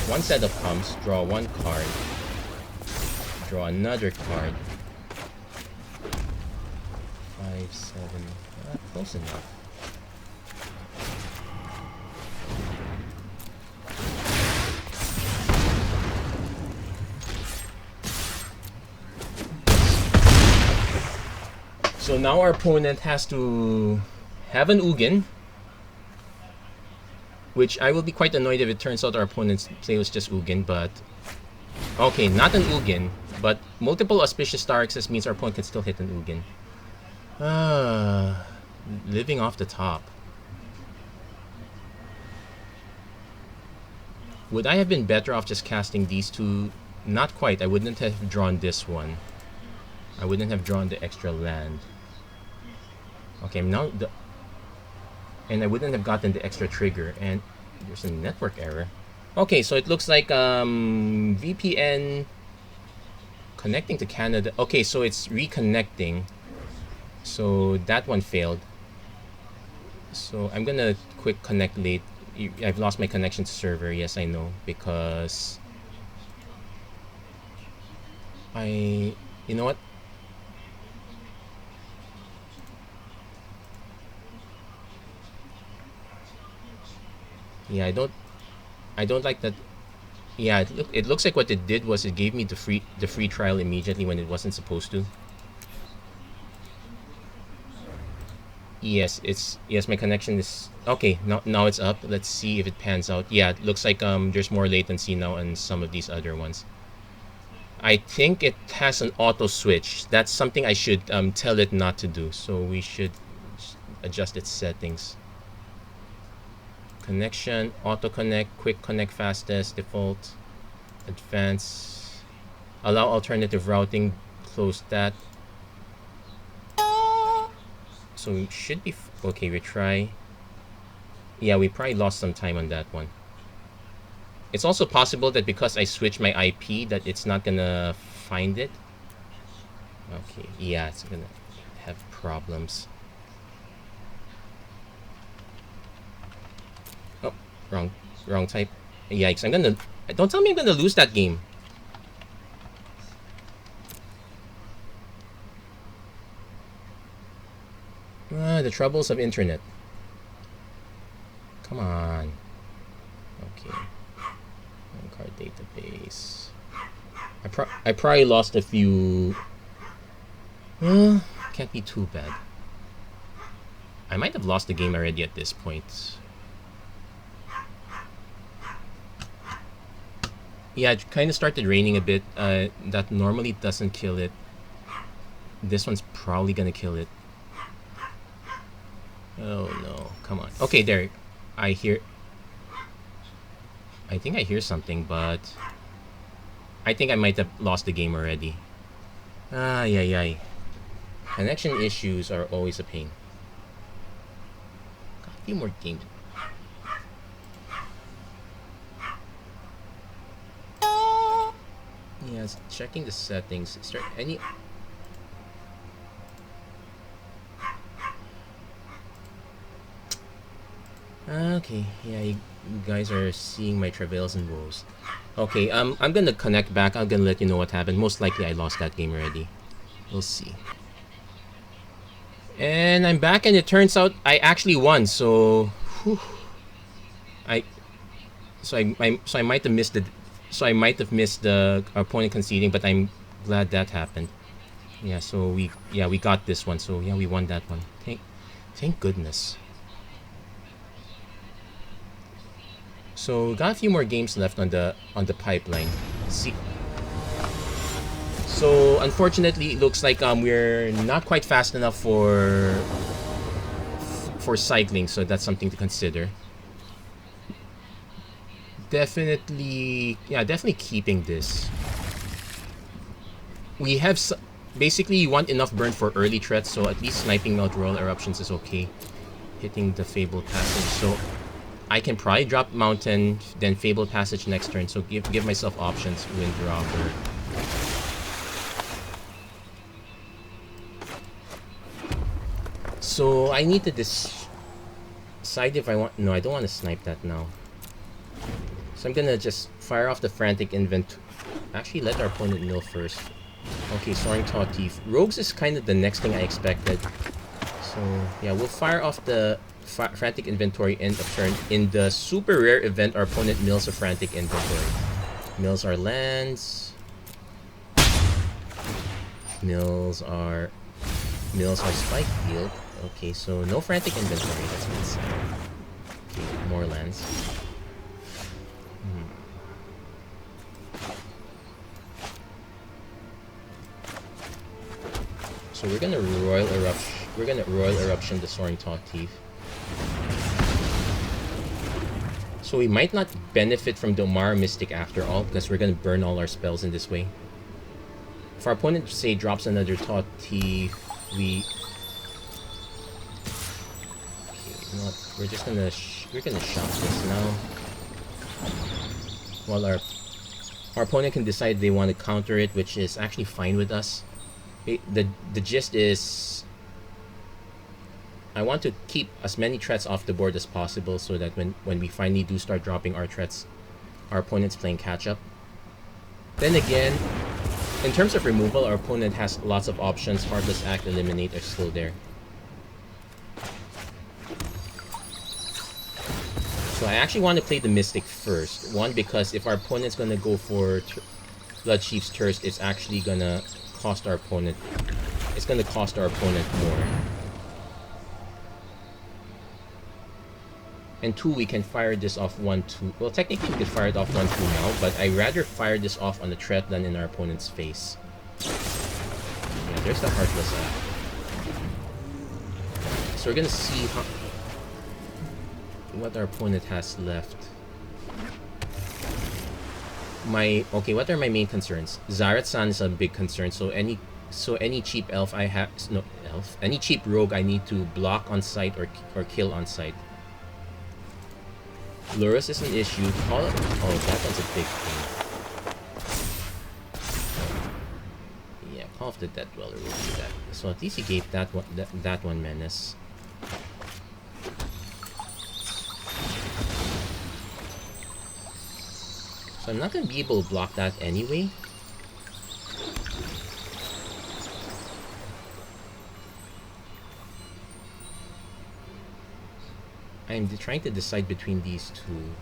one set of pumps, draw 1 card, draw another card. 5, 7, close enough. So now our opponent has to have an Ugin, which I will be quite annoyed if it turns out our opponent's play was just Ugin, but... Okay, not an Ugin, but multiple Auspicious Starixes means our opponent can still hit an Ugin. Living off the top. Would I have been better off just casting these two? Not quite. I wouldn't have drawn this one. I wouldn't have drawn the extra land. Okay, now and I wouldn't have gotten the extra trigger, and there's a network error. Okay, so it looks like VPN connecting to Canada. Okay, so it's reconnecting. So that one failed. So I'm gonna quick connect late. I've lost my connection to server. Yes, I know, because you know what? Yeah, I don't like that. Yeah, it looks like what it did was it gave me the free trial immediately when it wasn't supposed to. Yes, my connection is okay. Now it's up. Let's see if it pans out. Yeah, it looks like there's more latency now on some of these other ones. I think it has an auto switch. That's something I should tell it not to do. So we should adjust its settings. Connection, auto connect, quick connect fastest, default, advanced, allow alternative routing, close that. So we should be okay. Retry. Yeah, we probably lost some time on that one. It's also possible that because I switched my IP that it's not gonna find it. Okay, yeah, it's gonna have problems. Oh, wrong type. Yikes, don't tell me I'm gonna lose that game. The troubles of internet. Come on. Okay. Card database. I probably lost a few. Can't be too bad. I might have lost the game already at this point. Yeah, it kind of started raining a bit. That normally doesn't kill it. This one's probably gonna kill it. Oh no, come on. Okay, there. I think I hear something, but I think I might have lost the game already. Ay. Connection issues are always a pain. Got a few more games. Yeah, checking the settings. Is there any... Okay, yeah, you guys are seeing my travails and woes. Okay, I'm gonna connect back. I'm gonna let you know what happened. Most likely I lost that game already. We'll see. And I'm back, and it turns out I actually won. So, whew. I might have missed the. So I might have missed the opponent conceding, but I'm glad that happened. Yeah. So we got this one. So yeah, we won that one. Thank goodness. So got a few more games left on the pipeline. See. So unfortunately, it looks like we're not quite fast enough for cycling. So that's something to consider. Definitely keeping this. We have basically you want enough burn for early threats, so at least sniping Melt Royal Eruptions is okay. Hitting the Fabled Passage, so I can probably drop Mountain, then Fabled Passage next turn, so give myself options. Wind Robber. So I need to decide if I want... No, I don't want to snipe that now. So I'm gonna just fire off the Frantic Inventory. Actually, let our opponent mill first. Okay, Soaring Taw Thief. Rogues is kind of the next thing I expected. So yeah, we'll fire off the Frantic Inventory end of turn. In the super rare event, our opponent mills a Frantic Inventory. Mills our lands. Mills our Spike Field. Okay, so no Frantic Inventory. That's been said. Okay, more lands. So we're gonna Royal Eruption the Soaring Taw Thief. So we might not benefit from the Umara Mystic after all, because we're gonna burn all our spells in this way. If our opponent, say, drops another Taw Thief, we... Okay, you know what? We're just gonna shop this now. While our opponent can decide they want to counter it, which is actually fine with us. The gist is I want to keep as many threats off the board as possible so that when we finally do start dropping our threats, our opponent's playing catch up. Then again, in terms of removal, our opponent has lots of options. Heartless Act, Eliminate are still there. So I actually want to play the Mystic first. One, because if our opponent's gonna go for Blood Chief's Thirst, it's actually gonna cost our opponent. It's gonna cost our opponent more. And two, we can fire this off 1-2. Well, technically we could fire it off 1-2 now, but I'd rather fire this off on the threat than in our opponent's face. Yeah, there's the Heartless Act. So we're gonna see what our opponent has left. Okay, what are my main concerns? Zarat-san is a big concern, so any cheap elf I have, no elf, any cheap rogue I need to block on sight or kill on sight. Lurrus is an issue. Oh, that one's a big thing. Yeah, Call of the Dead Dweller will do that. So at least he gave that one menace. So I'm not gonna be able to block that anyway. I'm trying to decide between these two.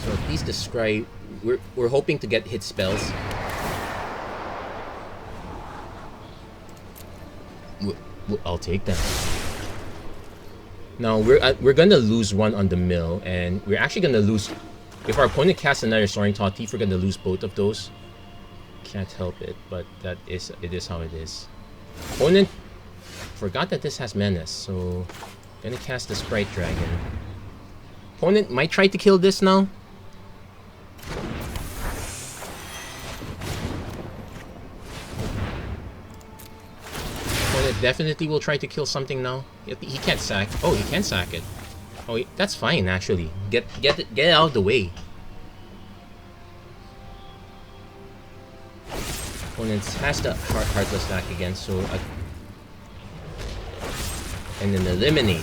So at least the Scry, we're hoping to get hit spells. I'll take that. Now we're gonna lose one on the mill, and we're actually gonna lose. If our opponent casts another Soaring Tall Thief, we're gonna lose both of those. Can't help it, but it is how it is. Opponent forgot that this has menace, so gonna cast the Sprite Dragon. Opponent might try to kill this now. Opponent definitely will try to kill something now. He can't sack. Oh, he can sack it. Oh, that's fine actually. Get it out of the way. Opponent has the Heartless Stack again, so and then eliminate.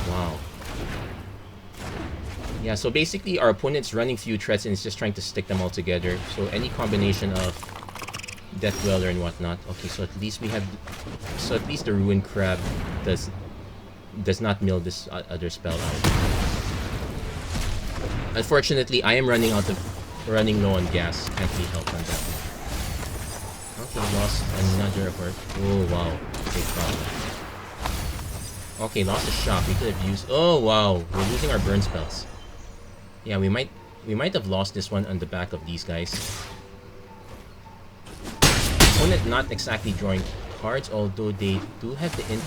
Wow. Yeah, so basically our opponent's running few threats and is just trying to stick them all together. So any combination of Death Dweller and whatnot. Okay, so at least we have. So at least the Ruined Crab does not mill this other spell out. Unfortunately, I am running low on gas. Can't be helped on that one. Okay, lost another of our. Oh wow, big problem. Okay, lost a shop. We could have used. Oh wow, we're losing our burn spells. Yeah, we might have lost this one on the back of these guys. Opponent not exactly drawing cards, although they do have the int.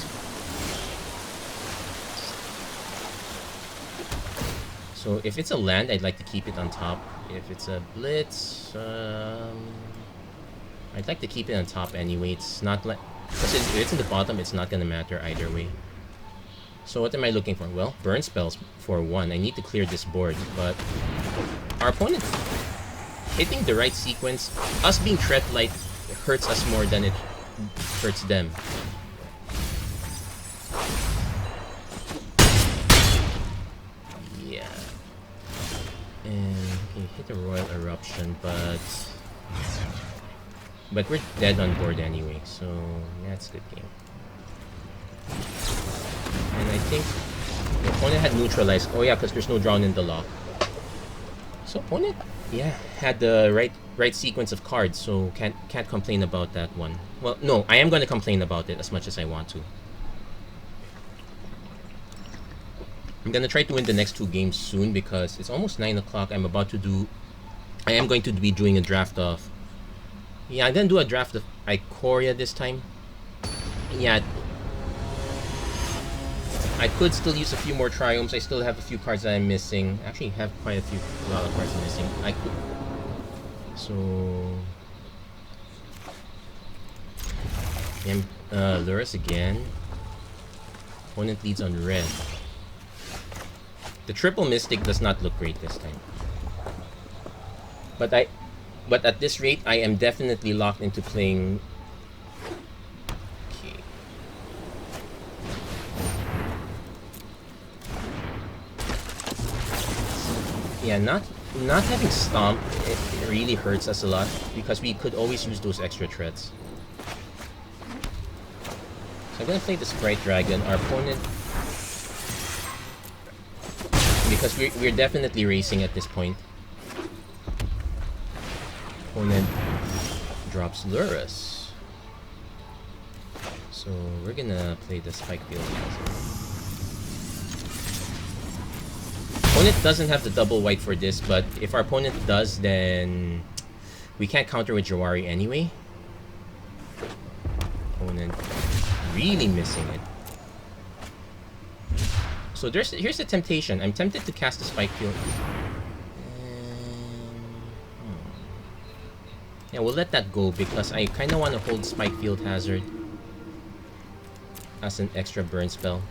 So if it's a land, I'd like to keep it on top. If it's a blitz, I'd like to keep it on top anyway. It's not like, because if it's in the bottom, it's not gonna matter either way. So what am I looking for? Well, burn spells for one. I need to clear this board, but our opponent hitting the right sequence, us being threat light hurts us more than it hurts them. Yeah. And okay, hit a Royal Eruption, but we're dead on board anyway, so yeah, it's a good game. And I think the opponent had neutralized. Oh yeah, because there's no drawn in the lock. So opponent, yeah, had the right sequence of cards, so can't complain about that one. Well, no, I am going to complain about it as much as I want to. I'm going to try to win the next two games soon because it's almost 9 o'clock. I am going to be doing a draft of. Yeah, I'm going to do a draft of Ikoria this time. Yeah. I could still use a few more Triumphs. I still have a few cards that I'm missing. Actually, have quite a lot of cards I'm missing. I could. So. Yeah, Lurrus again. Opponent leads on red. The triple Mystic does not look great this time. But at this rate, I am definitely locked into playing. Okay. Yeah, not having Stomp, it really hurts us a lot because we could always use those extra threats. So I'm gonna play the Sprite Dragon. Our opponent, because we're definitely racing at this point. Opponent drops Lurrus. So we're gonna play the Spike Field. Opponent doesn't have the double white for this, but if our opponent does, then we can't counter with Jawari anyway. Opponent really missing it. So here's the temptation. I'm tempted to cast the Spike Field. Yeah, we'll let that go because I kind of want to hold Spike Field Hazard as an extra burn spell.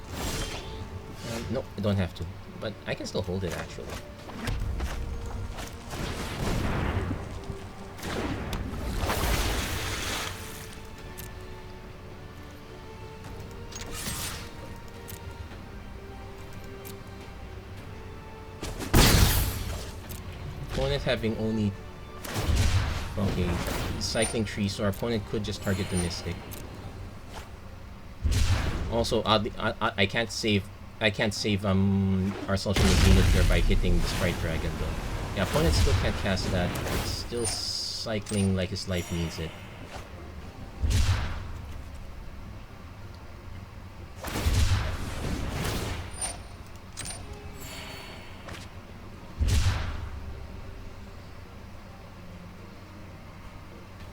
No, I don't have to. But I can still hold it, actually. Opponent having only... Okay, cycling tree, so our opponent could just target the Mystic. Also, I can't save... I can't save ourselves from the Zenith here by hitting the Sprite Dragon though. Yeah, opponent still can't cast that. It's still cycling like his life needs it.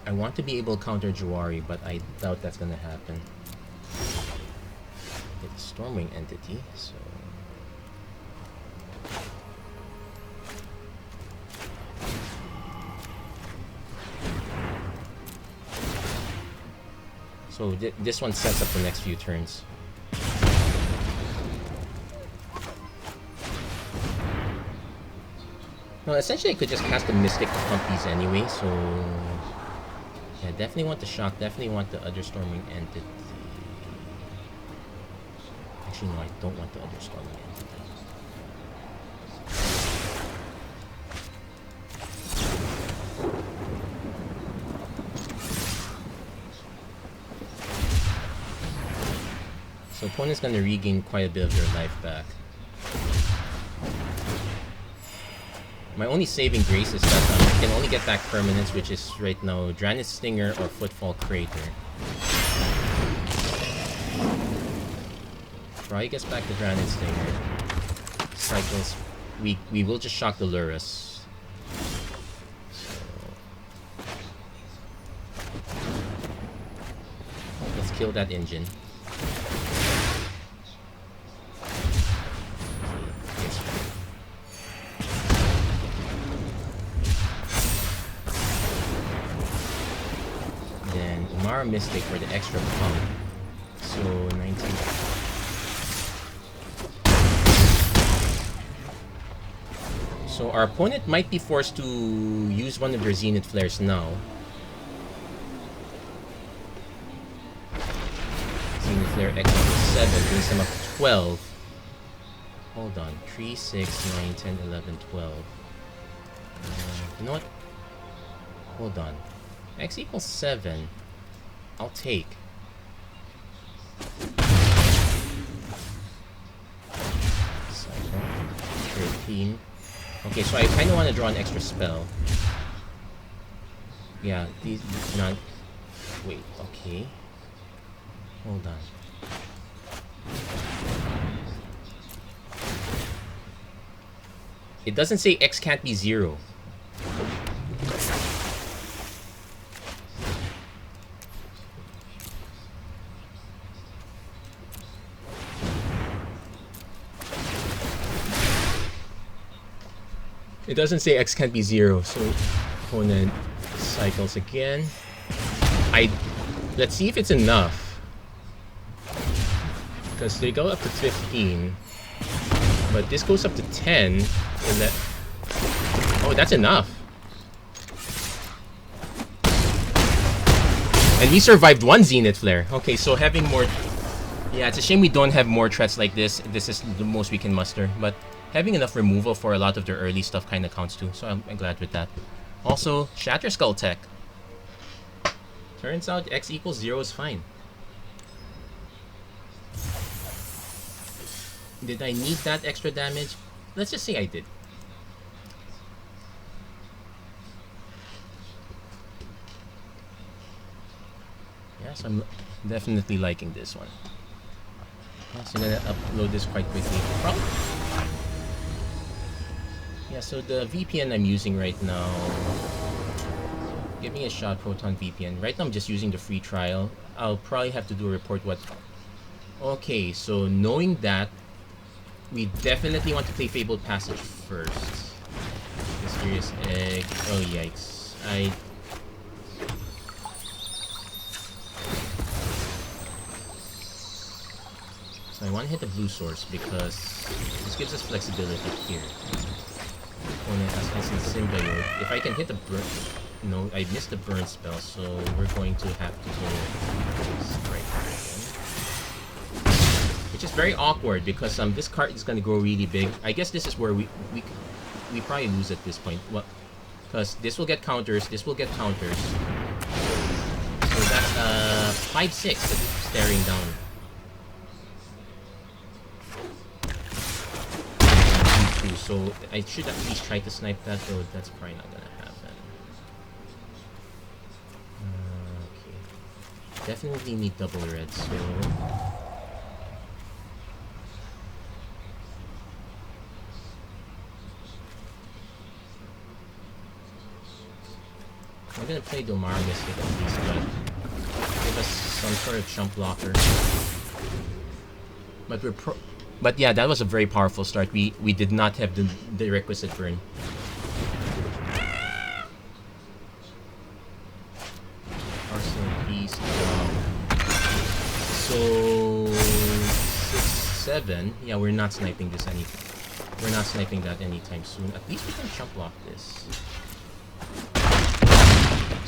I want to be able to counter Jawari, but I doubt that's gonna happen. It's Stormwing Entity, so... So this one sets up the next few turns. Well, essentially I could just cast the Mystic to pump these anyway, so... Yeah, definitely want the Shock, definitely want the other Stormwing Entity. Actually, no, I don't want the other Storming Entity. So opponent's gonna regain quite a bit of their life back. My only saving grace is that I can only get back permanents, which is right now Dranith Stinger or Footfall Crater. Probably gets back to Dranith Stinger. Cycles. We will just shock the Lurrus. So let's kill that engine. Then Umara Mystic for the extra pump. So 19. So our opponent might be forced to use one of their Zenith Flares now. Zenith Flare X up to 7, brings them up to 12. Hold on, 3, 6, 9, 10, 11, 12. You know what? Hold on. X equals 7. I'll take. Cycle. 13. Okay, so I kind of want to draw an extra spell. Yeah, these not... Wait, okay. Hold on. It doesn't say X can't be 0. It doesn't say X can't be 0, so opponent cycles again. Let's see if it's enough. Because they go up to 15. But this goes up to 10. And that... Oh, that's enough. And we survived one Zenith Flare. Okay, so having more... Yeah, it's a shame we don't have more threats like this. This is the most we can muster. But having enough removal for a lot of their early stuff kind of counts too. So I'm glad with that. Also, Shatter Skull tech. Turns out X equals 0 is fine. Did I need that extra damage? Let's just say I did. Yes, I'm definitely liking this one. So I'm gonna upload this quite quickly. Probably. Yeah, so the VPN I'm using right now, give me a shot, Proton VPN. Right now I'm just using the free trial. I'll probably have to do a report what... Okay, so knowing that, we definitely want to play Fabled Passage first. Mysterious Egg. Oh, yikes. So I want to hit the blue source because this gives us flexibility here. Opponent has instant Symbiote. If I can hit the burn... No, I missed the burn spell, so we're going to have to go Strike again. Which is very awkward because this card is going to grow really big. I guess this is where we probably lose at this point. Well, because this will get counters, this will get counters. So that's 5-6 that's staring down. So I should at least try to snipe that, though that's probably not gonna happen. Okay. Definitely need double red, so... I'm gonna play the Umara Mystic at least, but give us some sort of chump blocker. But yeah, that was a very powerful start. We did not have the requisite burn. Arsenal Beast. So 6-7. Yeah, we're not sniping this we're not sniping that anytime soon. At least we can chump block this.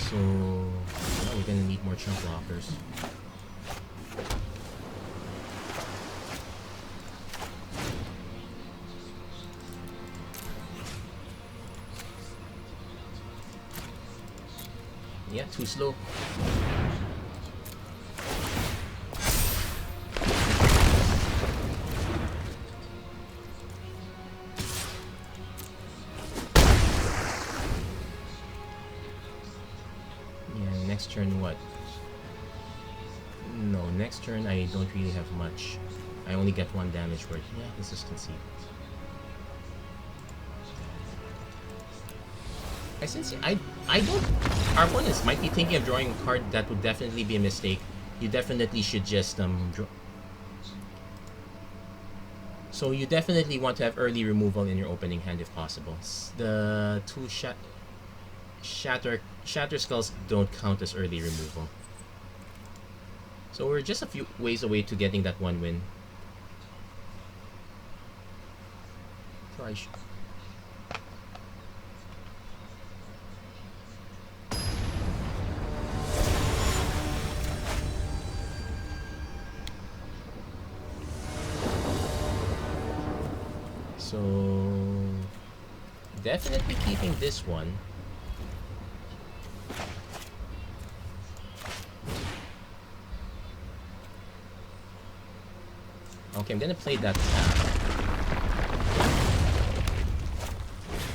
So yeah, we're gonna need more chump blockers. Yeah, too slow. Yeah, next turn what? No, next turn I don't really have much. I only get 1 damage worth. Yeah, consistency. I don't... Our opponents might be thinking of drawing a card that would definitely be a mistake. You definitely should just draw. So you definitely want to have early removal in your opening hand if possible. The two Shatter Skulls don't count as early removal. So we're just a few ways away to getting that 1 win. So I should... So definitely keeping this one. Okay, I'm gonna play that tap.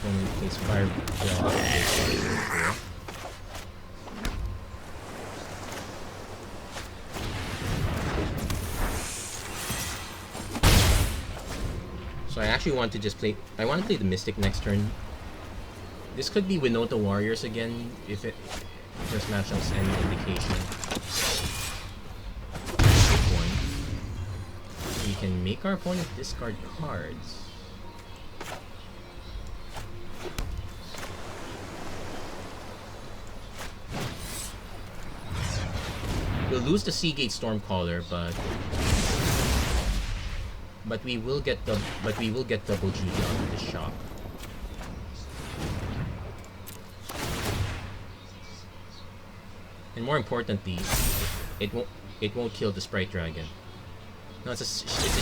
When we place fire. So I actually want to just play... I want to play the Mystic next turn. This could be Winota Warriors again, if it... First matchup's any indication. We can make our opponent discard cards. We'll lose the Seagate Stormcaller, but we will get double duty out of this shock. And more importantly, it won't kill the Sprite Dragon. No, it's a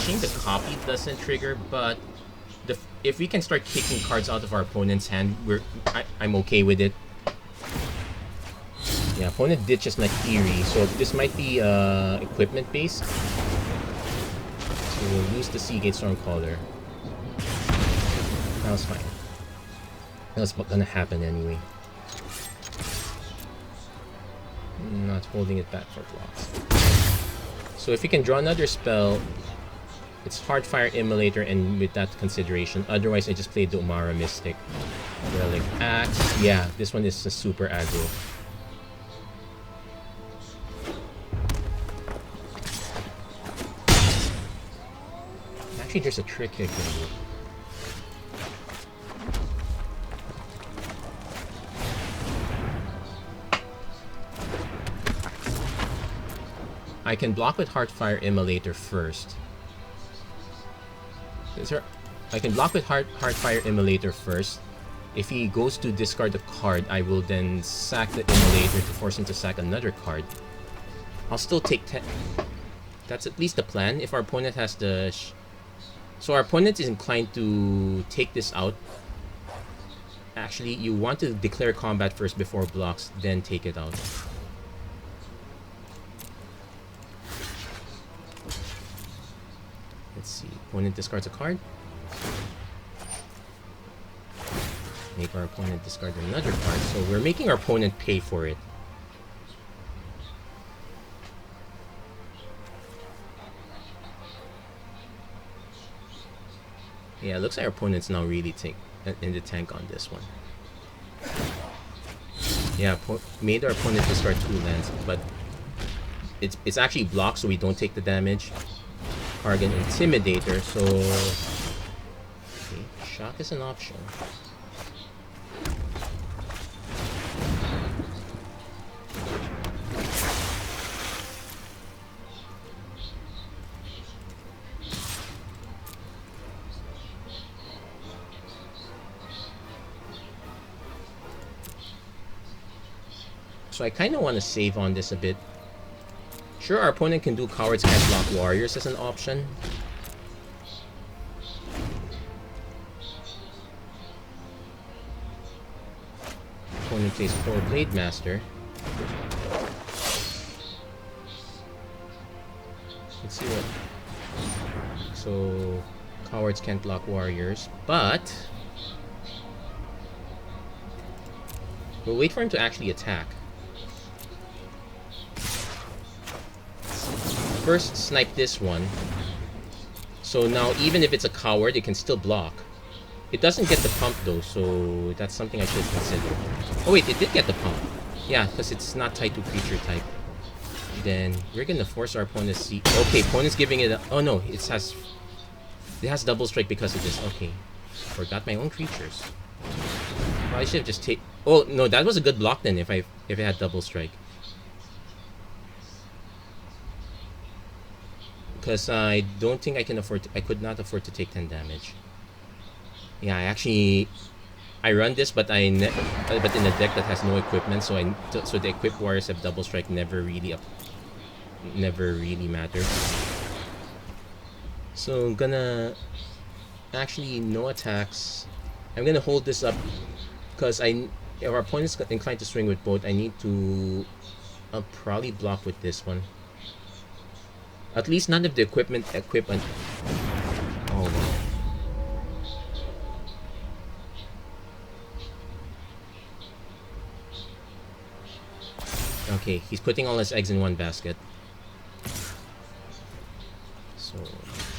shame the copy doesn't trigger, but if we can start kicking cards out of our opponent's hand, I'm okay with it. Yeah, opponent ditches Nakiri, so this might be equipment based. So we'll lose the Seagate Stormcaller. That was fine. That was gonna happen anyway. Not holding it back for blocks. So if you can draw another spell, it's Heartfire Immolator, and with that consideration. Otherwise, I just played the Umara Mystic. Relic Axe. Yeah, this one is a super aggro. Actually, there's a trick I can do. I can block with Heartfire Immolator first. I can block with Heartfire Immolator first. If he goes to discard a card, I will then sack the Immolator to force him to sack another card. I'll still take 10. That's at least the plan. If our opponent has the... So our opponent is inclined to take this out. Actually, you want to declare combat first before blocks, then take it out. Let's see. Opponent discards a card. Make our opponent discard another card. So we're making our opponent pay for it. Yeah, it looks like our opponent's now really in the tank on this one. Yeah, made our opponent discard 2 lands, but it's actually blocked, so we don't take the damage. Target Intimidator, so okay, shock is an option. So I kind of want to save on this a bit. Sure, our opponent can do Cowards Can't Block Warriors as an option. Opponent plays 4 Blade Master. Let's see what... So... Cowards Can't Block Warriors, but... we'll wait for him to actually attack. First, snipe this one. So now, even if it's a coward, it can still block. It doesn't get the pump though, so that's something I should consider. Oh wait, it did get the pump. Yeah, because it's not tied to creature type. Then we're gonna force our opponent to see. Okay, opponent's giving it. Oh no, it has double strike because of this. Okay, forgot my own creatures. Probably should have just take. Oh no, that was a good block then. If it had double strike. Because I don't think I can afford. I could not afford to take 10 damage. Yeah, I run this, but but in a deck that has no equipment, so the equipped warriors have double strike never really matters. So I'm gonna actually no attacks. I'm gonna hold this up because if our opponent's inclined to swing with both, I need to. I'll probably block with this one. At least none of the equipment. Oh wow. Okay, he's putting all his eggs in one basket. So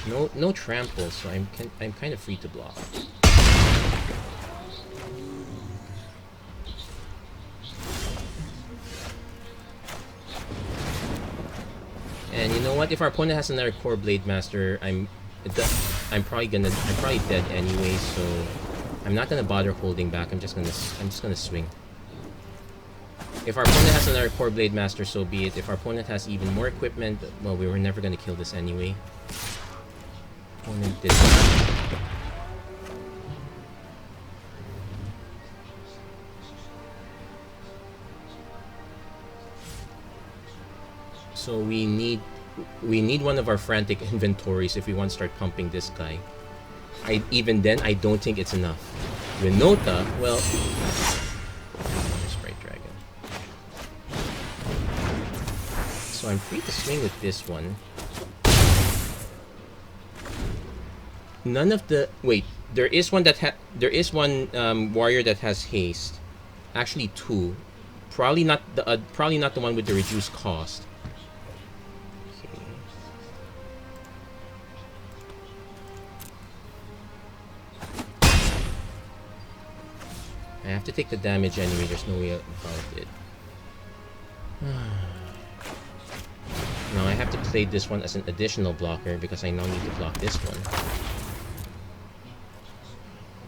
no trample, so I'm kind of free to block. And you know what? If our opponent has another core Blade Master, I'm probably dead anyway. So I'm not gonna bother holding back. I'm just gonna swing. If our opponent has another core Blade Master, so be it. If our opponent has even more equipment, well, we were never gonna kill this anyway. Opponent did that. So we need one of our frantic inventories if we want to start pumping this guy. even then, I don't think it's enough. Renota, well... Sprite Dragon. So I'm free to swing with this one. None of the... Wait, there is one that there is one warrior that has haste. Actually, two. Probably not the one with the reduced cost. Okay. I have to take the damage anyway. There's no way about it. Now I have to play this one as an additional blocker because I now need to block this one.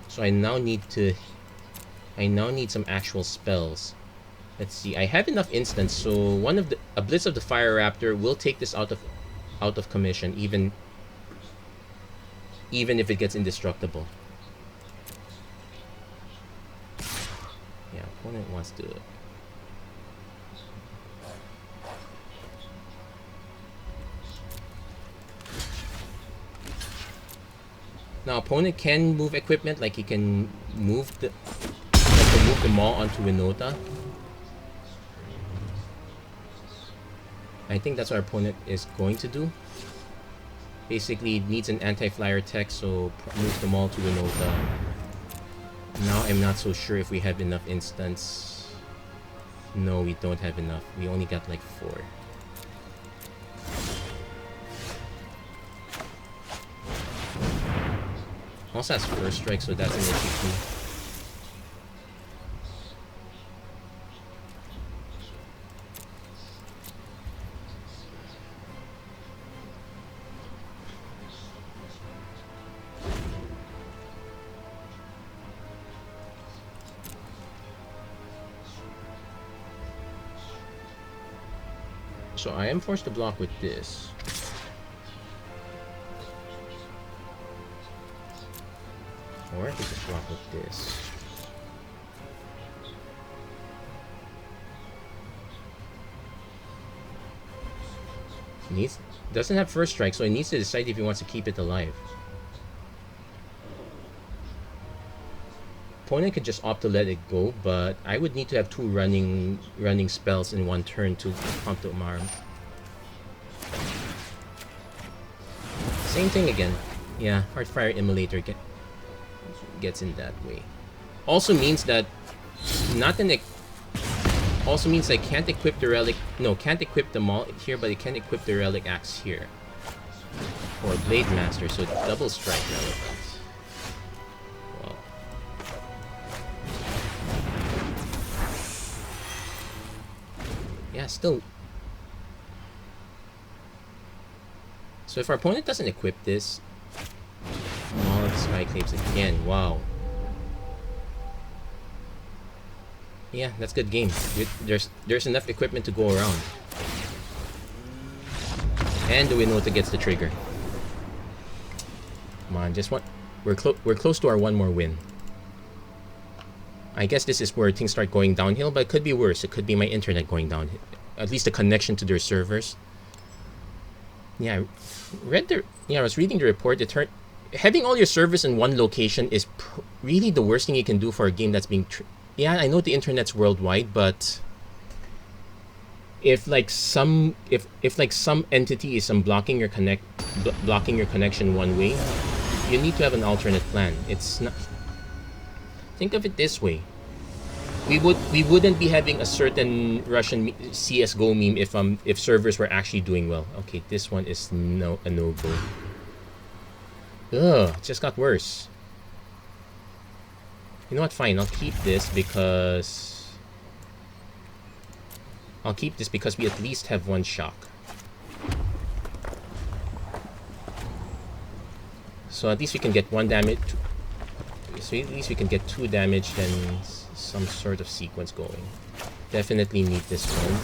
So I now need some actual spells. Let's see. I have enough instants, so a Blitz of the Fire Raptor will take this out of commission, even if it gets indestructible. Yeah, opponent wants to. Now, opponent can move equipment, like he can move the Maw onto Renota. I think that's what our opponent is going to do. Basically, it needs an anti-flyer tech, so move them all to Renota. Now I'm not so sure if we have enough instants. No, we don't have enough. We only got like 4. Also has first strike, so that's an issue too. So I am forced to block with this. Or I could just block with this. Doesn't have first strike, so it needs to decide if he wants to keep it alive. Opponent could just opt to let it go, but I would need to have 2 running spells in one turn to pump the Umara. Same thing again. Yeah, Heartfire Immolator gets in that way. Also means that also means I can't equip the relic. No, can't equip the Maul here, but I can equip the relic axe here. Or Blade Master, so double strike relic axe. Well. Yeah, still. So if our opponent doesn't equip this, Maul of the Skyclaves again. Wow. Yeah, that's good game. There's enough equipment to go around. And the Winota gets the trigger. Come on, just one. We're close to our one more win. I guess this is where things start going downhill, but it could be worse. It could be my internet going down. At least the connection to their servers. Yeah, I was reading the report. Having all your servers in one location is really the worst thing you can do for a game that's being. Yeah, I know the internet's worldwide, but if like some entity is blocking your connection one way, you need to have an alternate plan. It's not. Think of it this way: we wouldn't be having a certain Russian CS:GO meme if servers were actually doing well. Okay, this one is a no-go. Ugh, it just got worse. You know what? Fine, I'll keep this because we at least have one shock. So at least we can get 1 damage. So at least we can get 2 damage, then some sort of sequence going. Definitely need this one.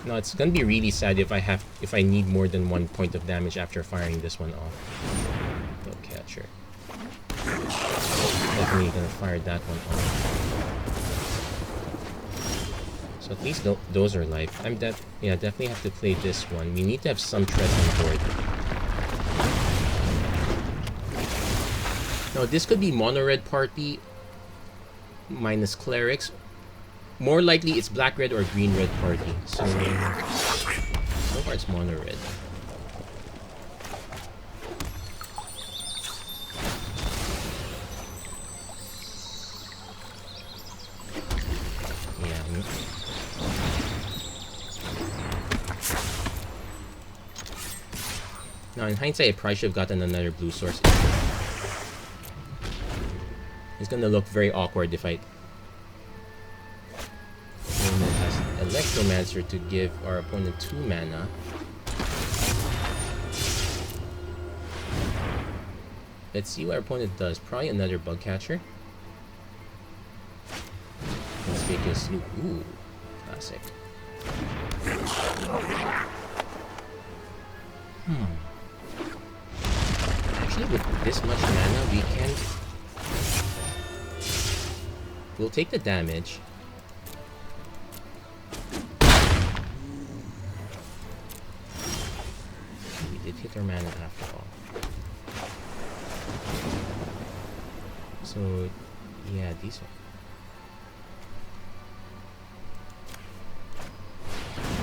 No, it's gonna be really sad if I need more than 1 point of damage after firing this one off. No catcher. Definitely gonna fire that one off. So at least those are life. Yeah, definitely have to play this one. We need to have some threat on board. Now this could be mono red party minus clerics. More likely it's black red or green red party. So far it's mono red. Now, in hindsight, I probably should have gotten another blue source. It's gonna look very awkward if I... Opponent has Electromancer to give our opponent 2 mana. Let's see what our opponent does. Probably another bug catcher. Conspicuous Loop. Ooh, classic. Actually, with this much mana, we can... We'll take the damage. We did hit our mana after all. So, yeah, these are...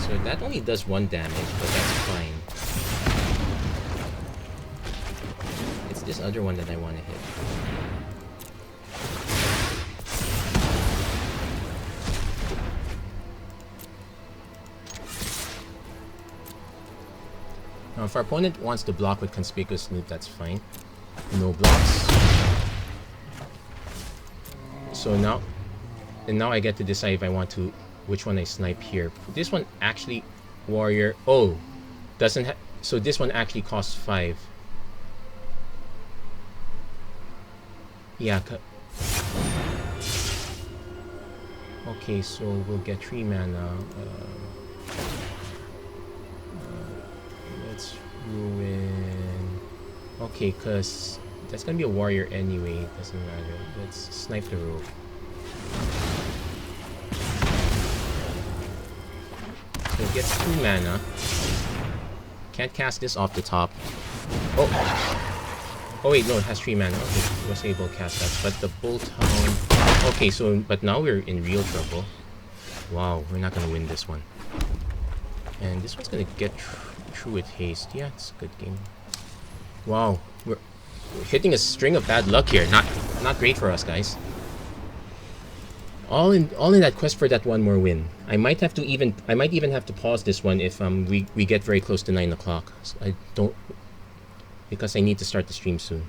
So that only does 1 damage, but that's fine. It's this other one that I want to hit. Now, if our opponent wants to block with Conspicuous Loop, that's fine. No blocks. So now I get to decide if I want to, which one I snipe here. This one actually, warrior. Oh, doesn't have. So this one actually costs 5. Yeah. Okay, so we'll get 3 mana. Let's ruin. Okay, cause that's gonna be a warrior anyway. Doesn't matter. Let's snipe the rogue. So it gets 2 mana. Can't cast this off the top. Oh wait, no, it has 3 mana. Okay, was able to cast that. But the Bolt Hound. Okay, so but now we're in real trouble. Wow, we're not gonna win this one. And this one's gonna get through with haste. Yeah, it's a good game. Wow, we're hitting a string of bad luck here. Not great for us, guys. All in that quest for that one more win. I might even have to pause this one if we get very close to 9 o'clock. So I don't, because I need to start the stream soon.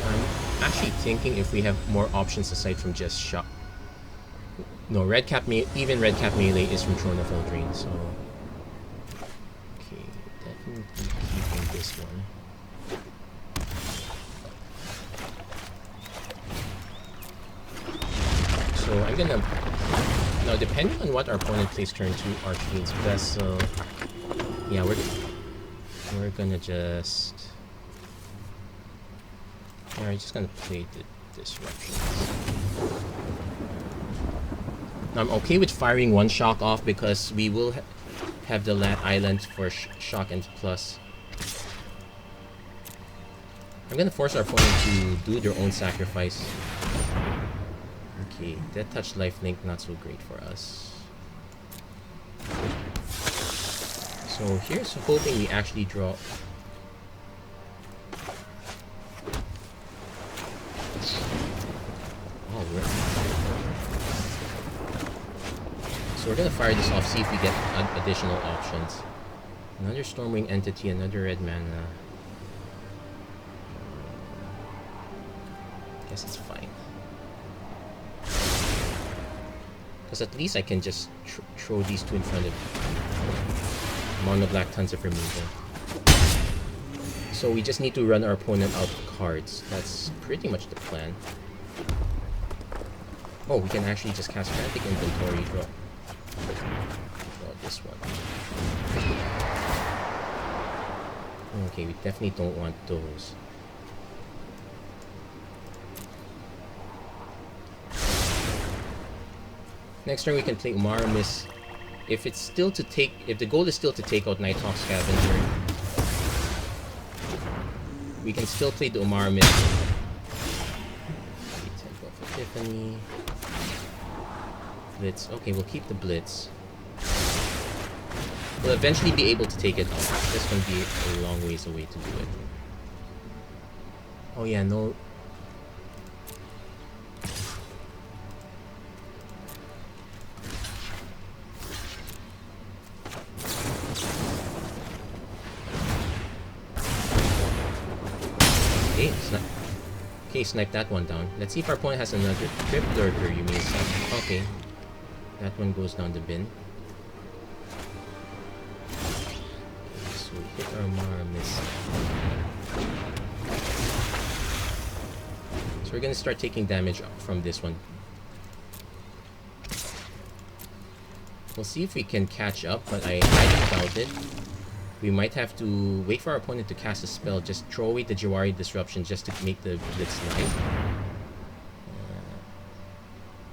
I'm actually thinking if we have more options aside from just shot. No, even red cap melee is from Throne of Eldraine, so... Okay, definitely keeping this one. So I'm gonna... Now, depending on what our opponent plays turn 2, Arcane's Vessel... Yeah, we're gonna just... Yeah, we're just gonna play the Disruptions. Now, I'm okay with firing 1 shock off because we will have the island for shock and plus. I'm gonna force our opponent to do their own sacrifice. Okay, Death Touch Lifelink, not so great for us. So here's hoping we actually draw. So we're gonna fire this off, see if we get additional options. Another Stormwing Entity, another red mana. Guess it's fine. Because at least I can just throw these 2 in front of Mono Black, tons of removal. So we just need to run our opponent out of cards. That's pretty much the plan. Oh, we can actually just cast Frantic Inventory. Okay, we definitely don't want those. Next turn we can play Umara Mystic. If the goal is still to take out Nighthawk Scavenger, we can still play the Umara Mystic. Temple of Epiphany. Blitz. Okay, we'll keep the Blitz. We'll eventually be able to take it out. This can be a long ways away to do it. Oh yeah, no. Okay, snipe that one down. Let's see if our opponent has another Crypt Lurker, you may say. Okay. That one goes down the bin. So we hit our Umara Mystic. So we're gonna start taking damage from this one. We'll see if we can catch up, but I highly doubt it. We might have to wait for our opponent to cast a spell, just throw away the Jawari Disruption just to make the Blitz live.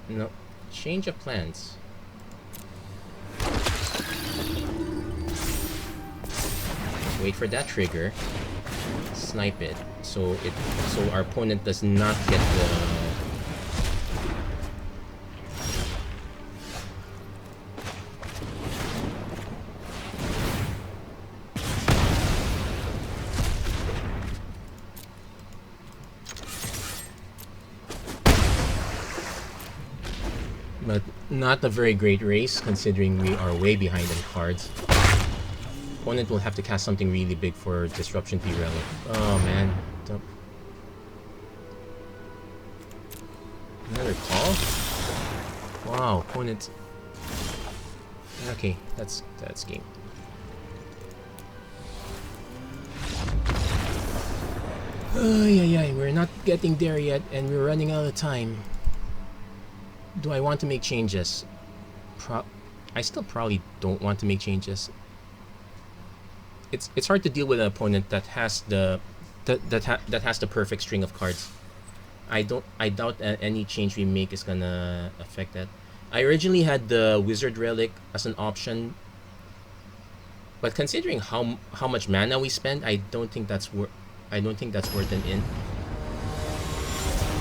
No. Change of plans. Wait for that trigger. Snipe it. So our opponent does not get the... But not a very great race, considering we are way behind in cards. Opponent will have to cast something really big for Disruption to be relevant. Oh man. Another call? Wow, opponent... Okay, that's game. Yeah, we're not getting there yet, and we're running out of time. Do I want to make changes? I still probably don't want to make changes. It's hard to deal with an opponent that has the that has the perfect string of cards. I doubt any change we make is gonna affect that. I originally had the Wizard Relic as an option, but considering how much mana we spend, I don't think that's worth an in.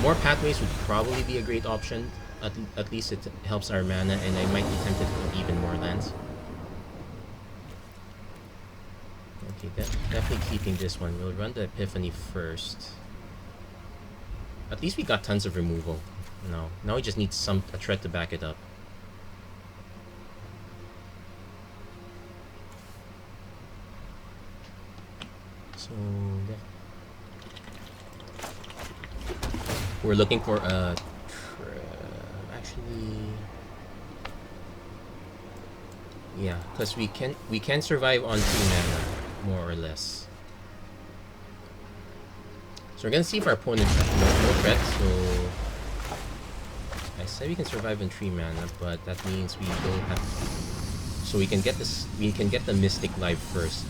More pathways would probably be a great option. At least it helps our mana, and I might be tempted for even more lands. Okay, definitely keeping this one. We'll run the Epiphany first. At least we got tons of removal. Now we just need a threat to back it up. So we're looking for a... Yeah, because we can survive on 3 mana, more or less. So we're gonna see if our opponent has no threat. So I said we can survive on 3 mana, but that means we don't have. So we can get this. We can get the Mystic live first.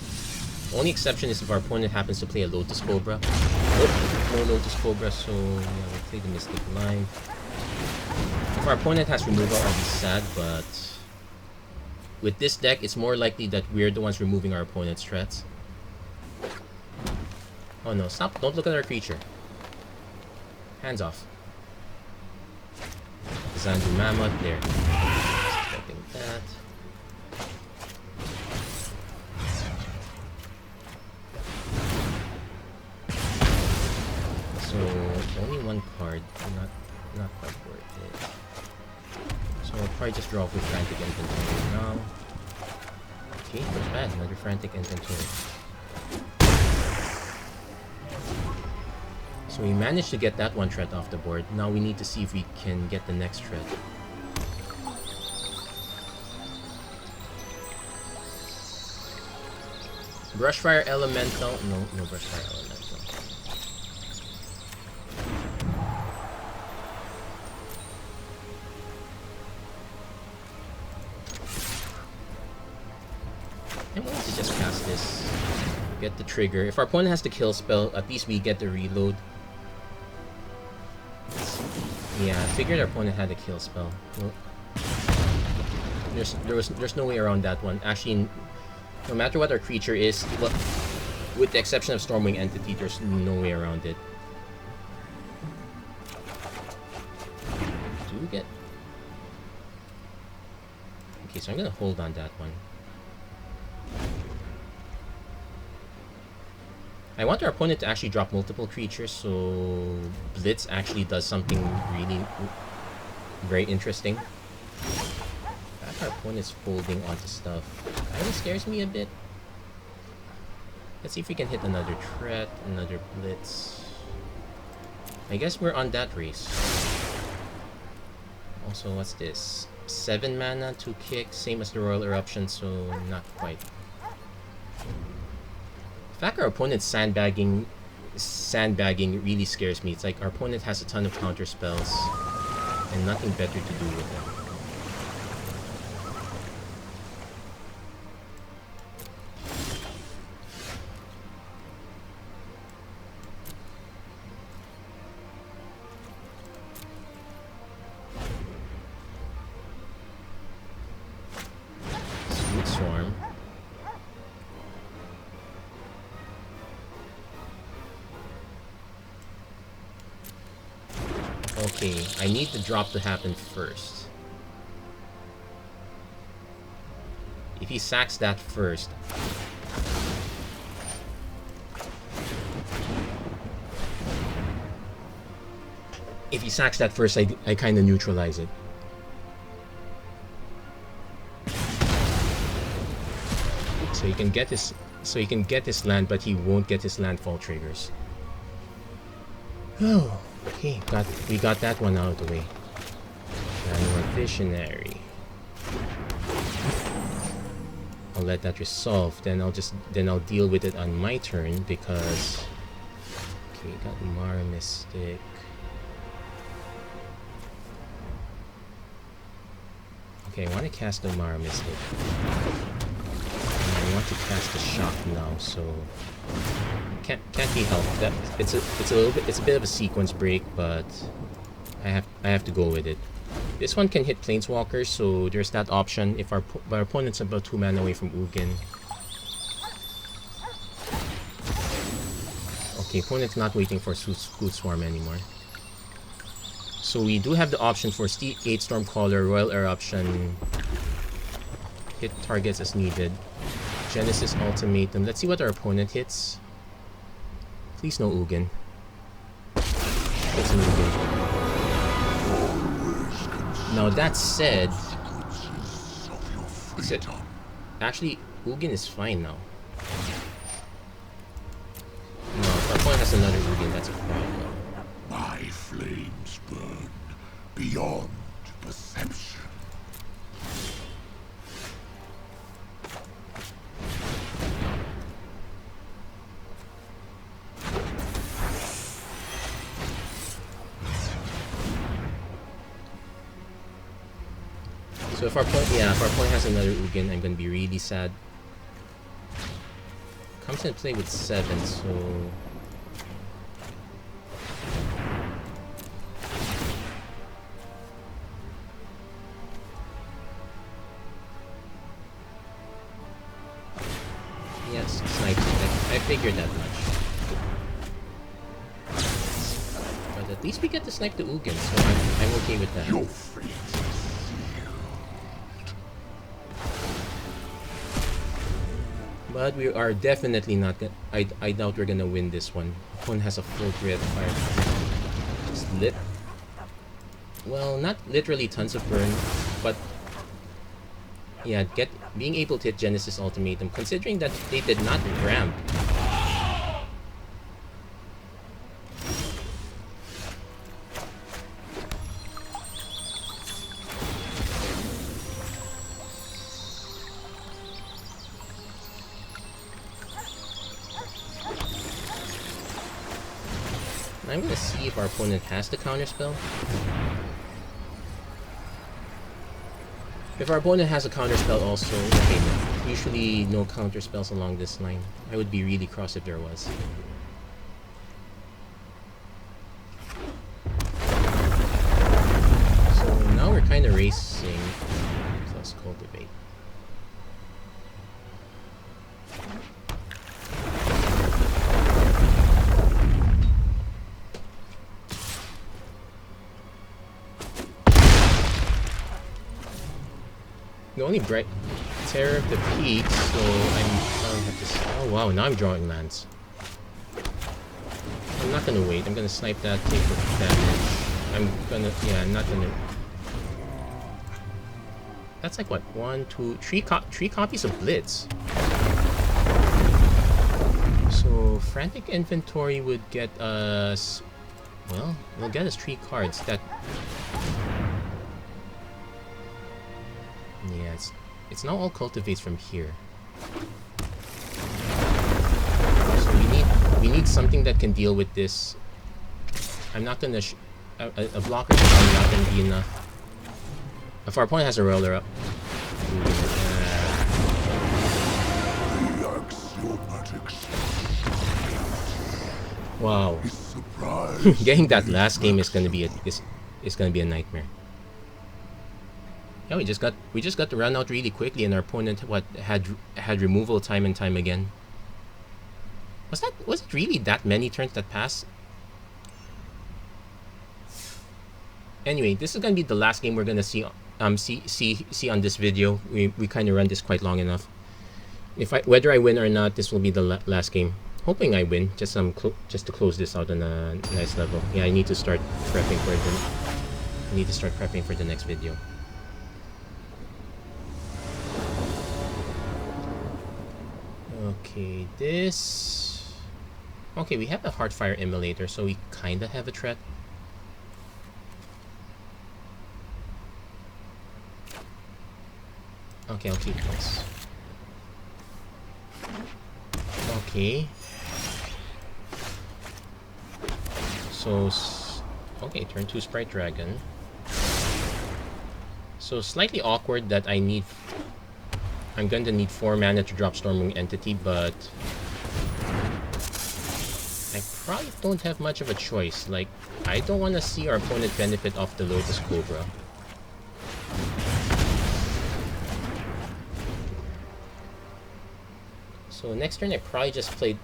The only exception is if our opponent happens to play a Lotus Cobra. Oh, no Lotus Cobra, so yeah, we'll play the Mystic live. If our opponent has removal, I'll be sad, but with this deck, it's more likely that we're the ones removing our opponent's threats. Oh no, stop. Don't look at our creature. Hands off. Zandu Mammoth, there. Expecting that. So, only one card. Not quite worth it. So I'll probably just draw with Frantic Inventory now. Okay, not bad. Another Frantic Inventory. So we managed to get that one threat off the board. Now we need to see if we can get the next threat. Brushfire Elemental. No Brushfire Elemental. I'm going to just cast this. Get the trigger. If our opponent has the kill spell, at least we get the reload. Yeah, I figured our opponent had a kill spell. Well, there's no way around that one. Actually, no matter what our creature is, well, with the exception of Stormwing Entity, there's no way around it. Do we get... Okay, so I'm gonna hold on that one. I want our opponent to actually drop multiple creatures, so Blitz actually does something really very interesting. Our opponent's holding onto stuff. Kinda scares me a bit. Let's see if we can hit another threat, another Blitz. I guess we're on that race. Also, what's this? 7 mana, 2 kick, same as the Royal Eruption, so not quite. The fact our opponent's sandbagging really scares me. It's like our opponent has a ton of counter spells and nothing better to do with them. Sweet Swarm. Okay, I need the drop to happen first. If he sacks that first... If he sacks that first, I kind of neutralize it. So he can get his land, but he won't get his landfall triggers. Oh. Okay, we got that one out of the way. Manual Visionary. I'll let that resolve. Then I'll deal with it on my turn because. Okay, got Umara Mystic. Okay, I want to cast the Umara Mystic. And I want to cast the Shock now, so. Can't be helped. That it's a bit of a sequence break, but I have to go with it. This one can hit Planeswalkers, so there's that option if our opponent's about 2 mana away from Ugin. Okay, opponent's not waiting for Scoot Swarm anymore. So we do have the option for Gate Stormcaller, Royal Eruption, hit targets as needed. Genesis Ultimatum. Let's see what our opponent hits. Please no Ugin. It's an Ugin. Now that said, actually Ugin is fine now. No, if our opponent has another Ugin, that's a problem. My flames burn beyond perception. So if our opponent has another Ugin, I'm gonna be really sad. Comes in play with 7, so yes, snipes. I figured that much. But at least we get to snipe the Ugin, so I'm okay with that. Your fate. But we are definitely not gonna... I doubt we're gonna win this one. Opponent has a full red fire. Just lit. Well, not literally tons of burn, but... Yeah, being able to hit Genesis Ultimatum, considering that they did not ramp. I'm gonna see if our opponent has the counterspell. If our opponent has a counter spell also, okay, usually no counter spells along this line. I would be really cross if there was. So now we're kind of racing. Plus cultivate. The only bright Terror of the Peak, so I'll have to. Oh wow! Now I'm drawing lands. I'm not gonna wait. I'm gonna snipe that, take the damage. I'm gonna. Yeah, I'm not gonna. That's like what? 1, 2, 3 copies of Blitz. So Frantic Inventory would get us. Well, it'll get us 3 cards. That. Yeah, it's now all cultivates from here. So we need something that can deal with this. I'm not gonna a blocker is probably not gonna be enough. If our opponent has a roller up. Wow. Getting that last game is gonna be a nightmare. Yeah, we just got to run out really quickly, and our opponent had removal time and time again. Was it really that many turns that passed? Anyway, this is gonna be the last game we're gonna see on this video. We kind of run this quite long enough. Whether I win or not, this will be the last game. Hoping I win, just to close this out on a nice level. Yeah, I need to start prepping for the next video. Okay, this... Okay, we have a Heartfire Emulator, so we kinda have a threat. Okay, I'll keep this. Okay. So... Okay, turn 2 Sprite Dragon. So slightly awkward that I'm going to need 4 mana to drop Stormwing Entity, but I probably don't have much of a choice. Like, I don't want to see our opponent benefit off the Lotus Cobra. So next turn I probably just played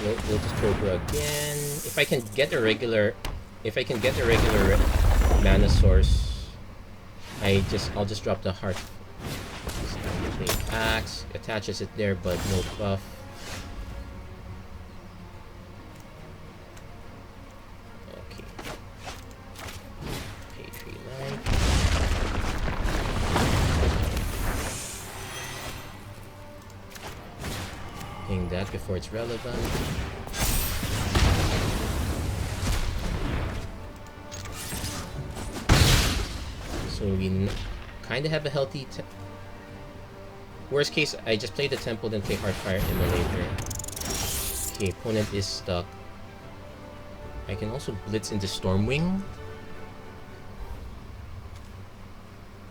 Lotus Cobra again. If I can get a regular mana source, I'll just drop the Heart. Axe attaches it there, but no buff. Okay. Pay 3 life. Ping that before it's relevant. So we kind of have a healthy. Worst case, I just play the Temple, then play Heartfire Emulator. Okay, opponent is stuck. I can also Blitz into Stormwing.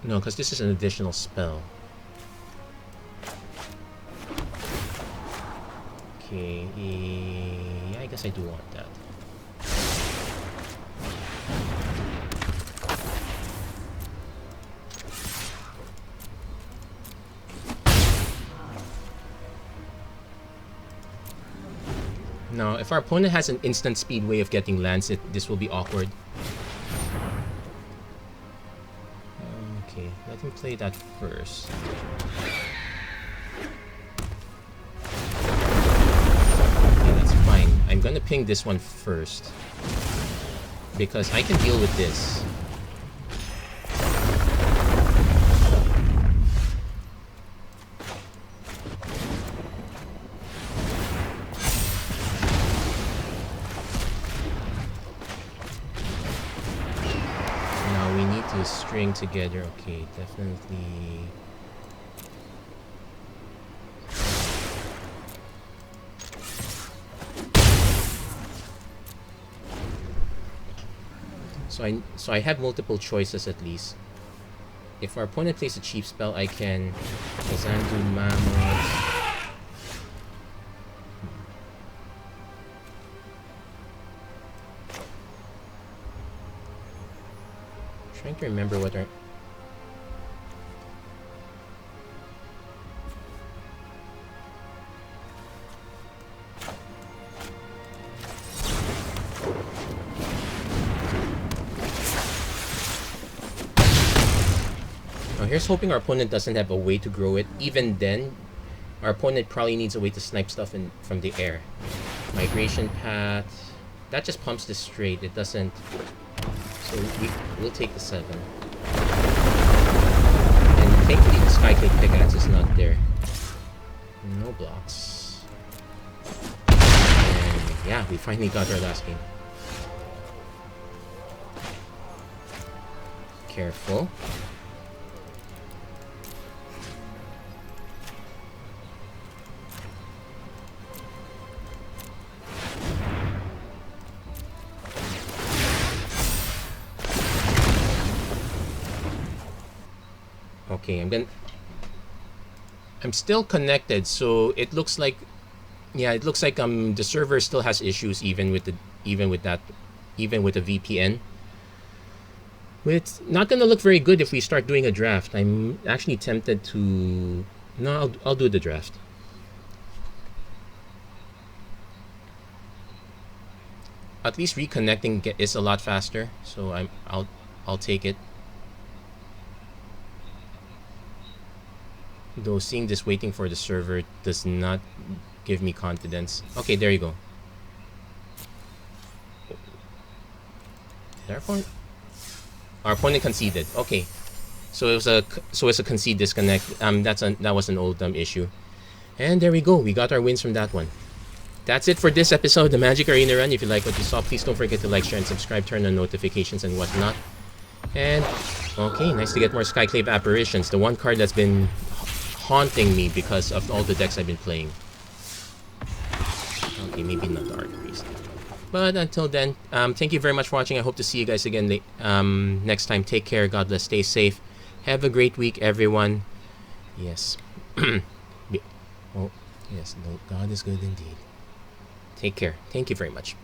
No, because this is an additional spell. Okay, yeah, I guess I do want that. Now, if our opponent has an instant speed way of getting lands, this will be awkward. Okay, let him play that first. Okay, that's fine. I'm gonna ping this one first, because I can deal with this. String together. Okay, definitely. So I have multiple choices at least. If our opponent plays a cheap spell, I can Kazandu Mammoth. Trying to remember what our... Now here's hoping our opponent doesn't have a way to grow it. Even then, our opponent probably needs a way to snipe stuff from the air. Migration Path. That just pumps this straight. It doesn't... So we'll take the 7. And thankfully the Skyclave Pickaxe is not there. No blocks. And yeah, we finally got our last game. Careful. Okay, I'm still connected, so it looks like, yeah, it looks like the server still has issues even with the VPN. It's not gonna look very good if we start doing a draft. I'm actually tempted to... No, I'll do the draft. At least reconnecting is a lot faster, so I'll take it. Though seeing this waiting for the server does not give me confidence. Okay, there you go. Therefore, our opponent conceded. Okay, so it's a concede disconnect. That was an old issue, and there we go. We got our wins from that one. That's it for this episode of the Magic Arena Run. If you like what you saw, please don't forget to like, share, and subscribe. Turn on notifications and whatnot. And okay, nice to get more Skyclave Apparitions. The one card that's been haunting me because of all the decks I've been playing. Okay, maybe not the Art Priest. But until then, thank you very much for watching. I hope to see you guys again next time. Take care. God bless. Stay safe. Have a great week, everyone. Yes. Oh, yes. No, God is good indeed. Take care. Thank you very much.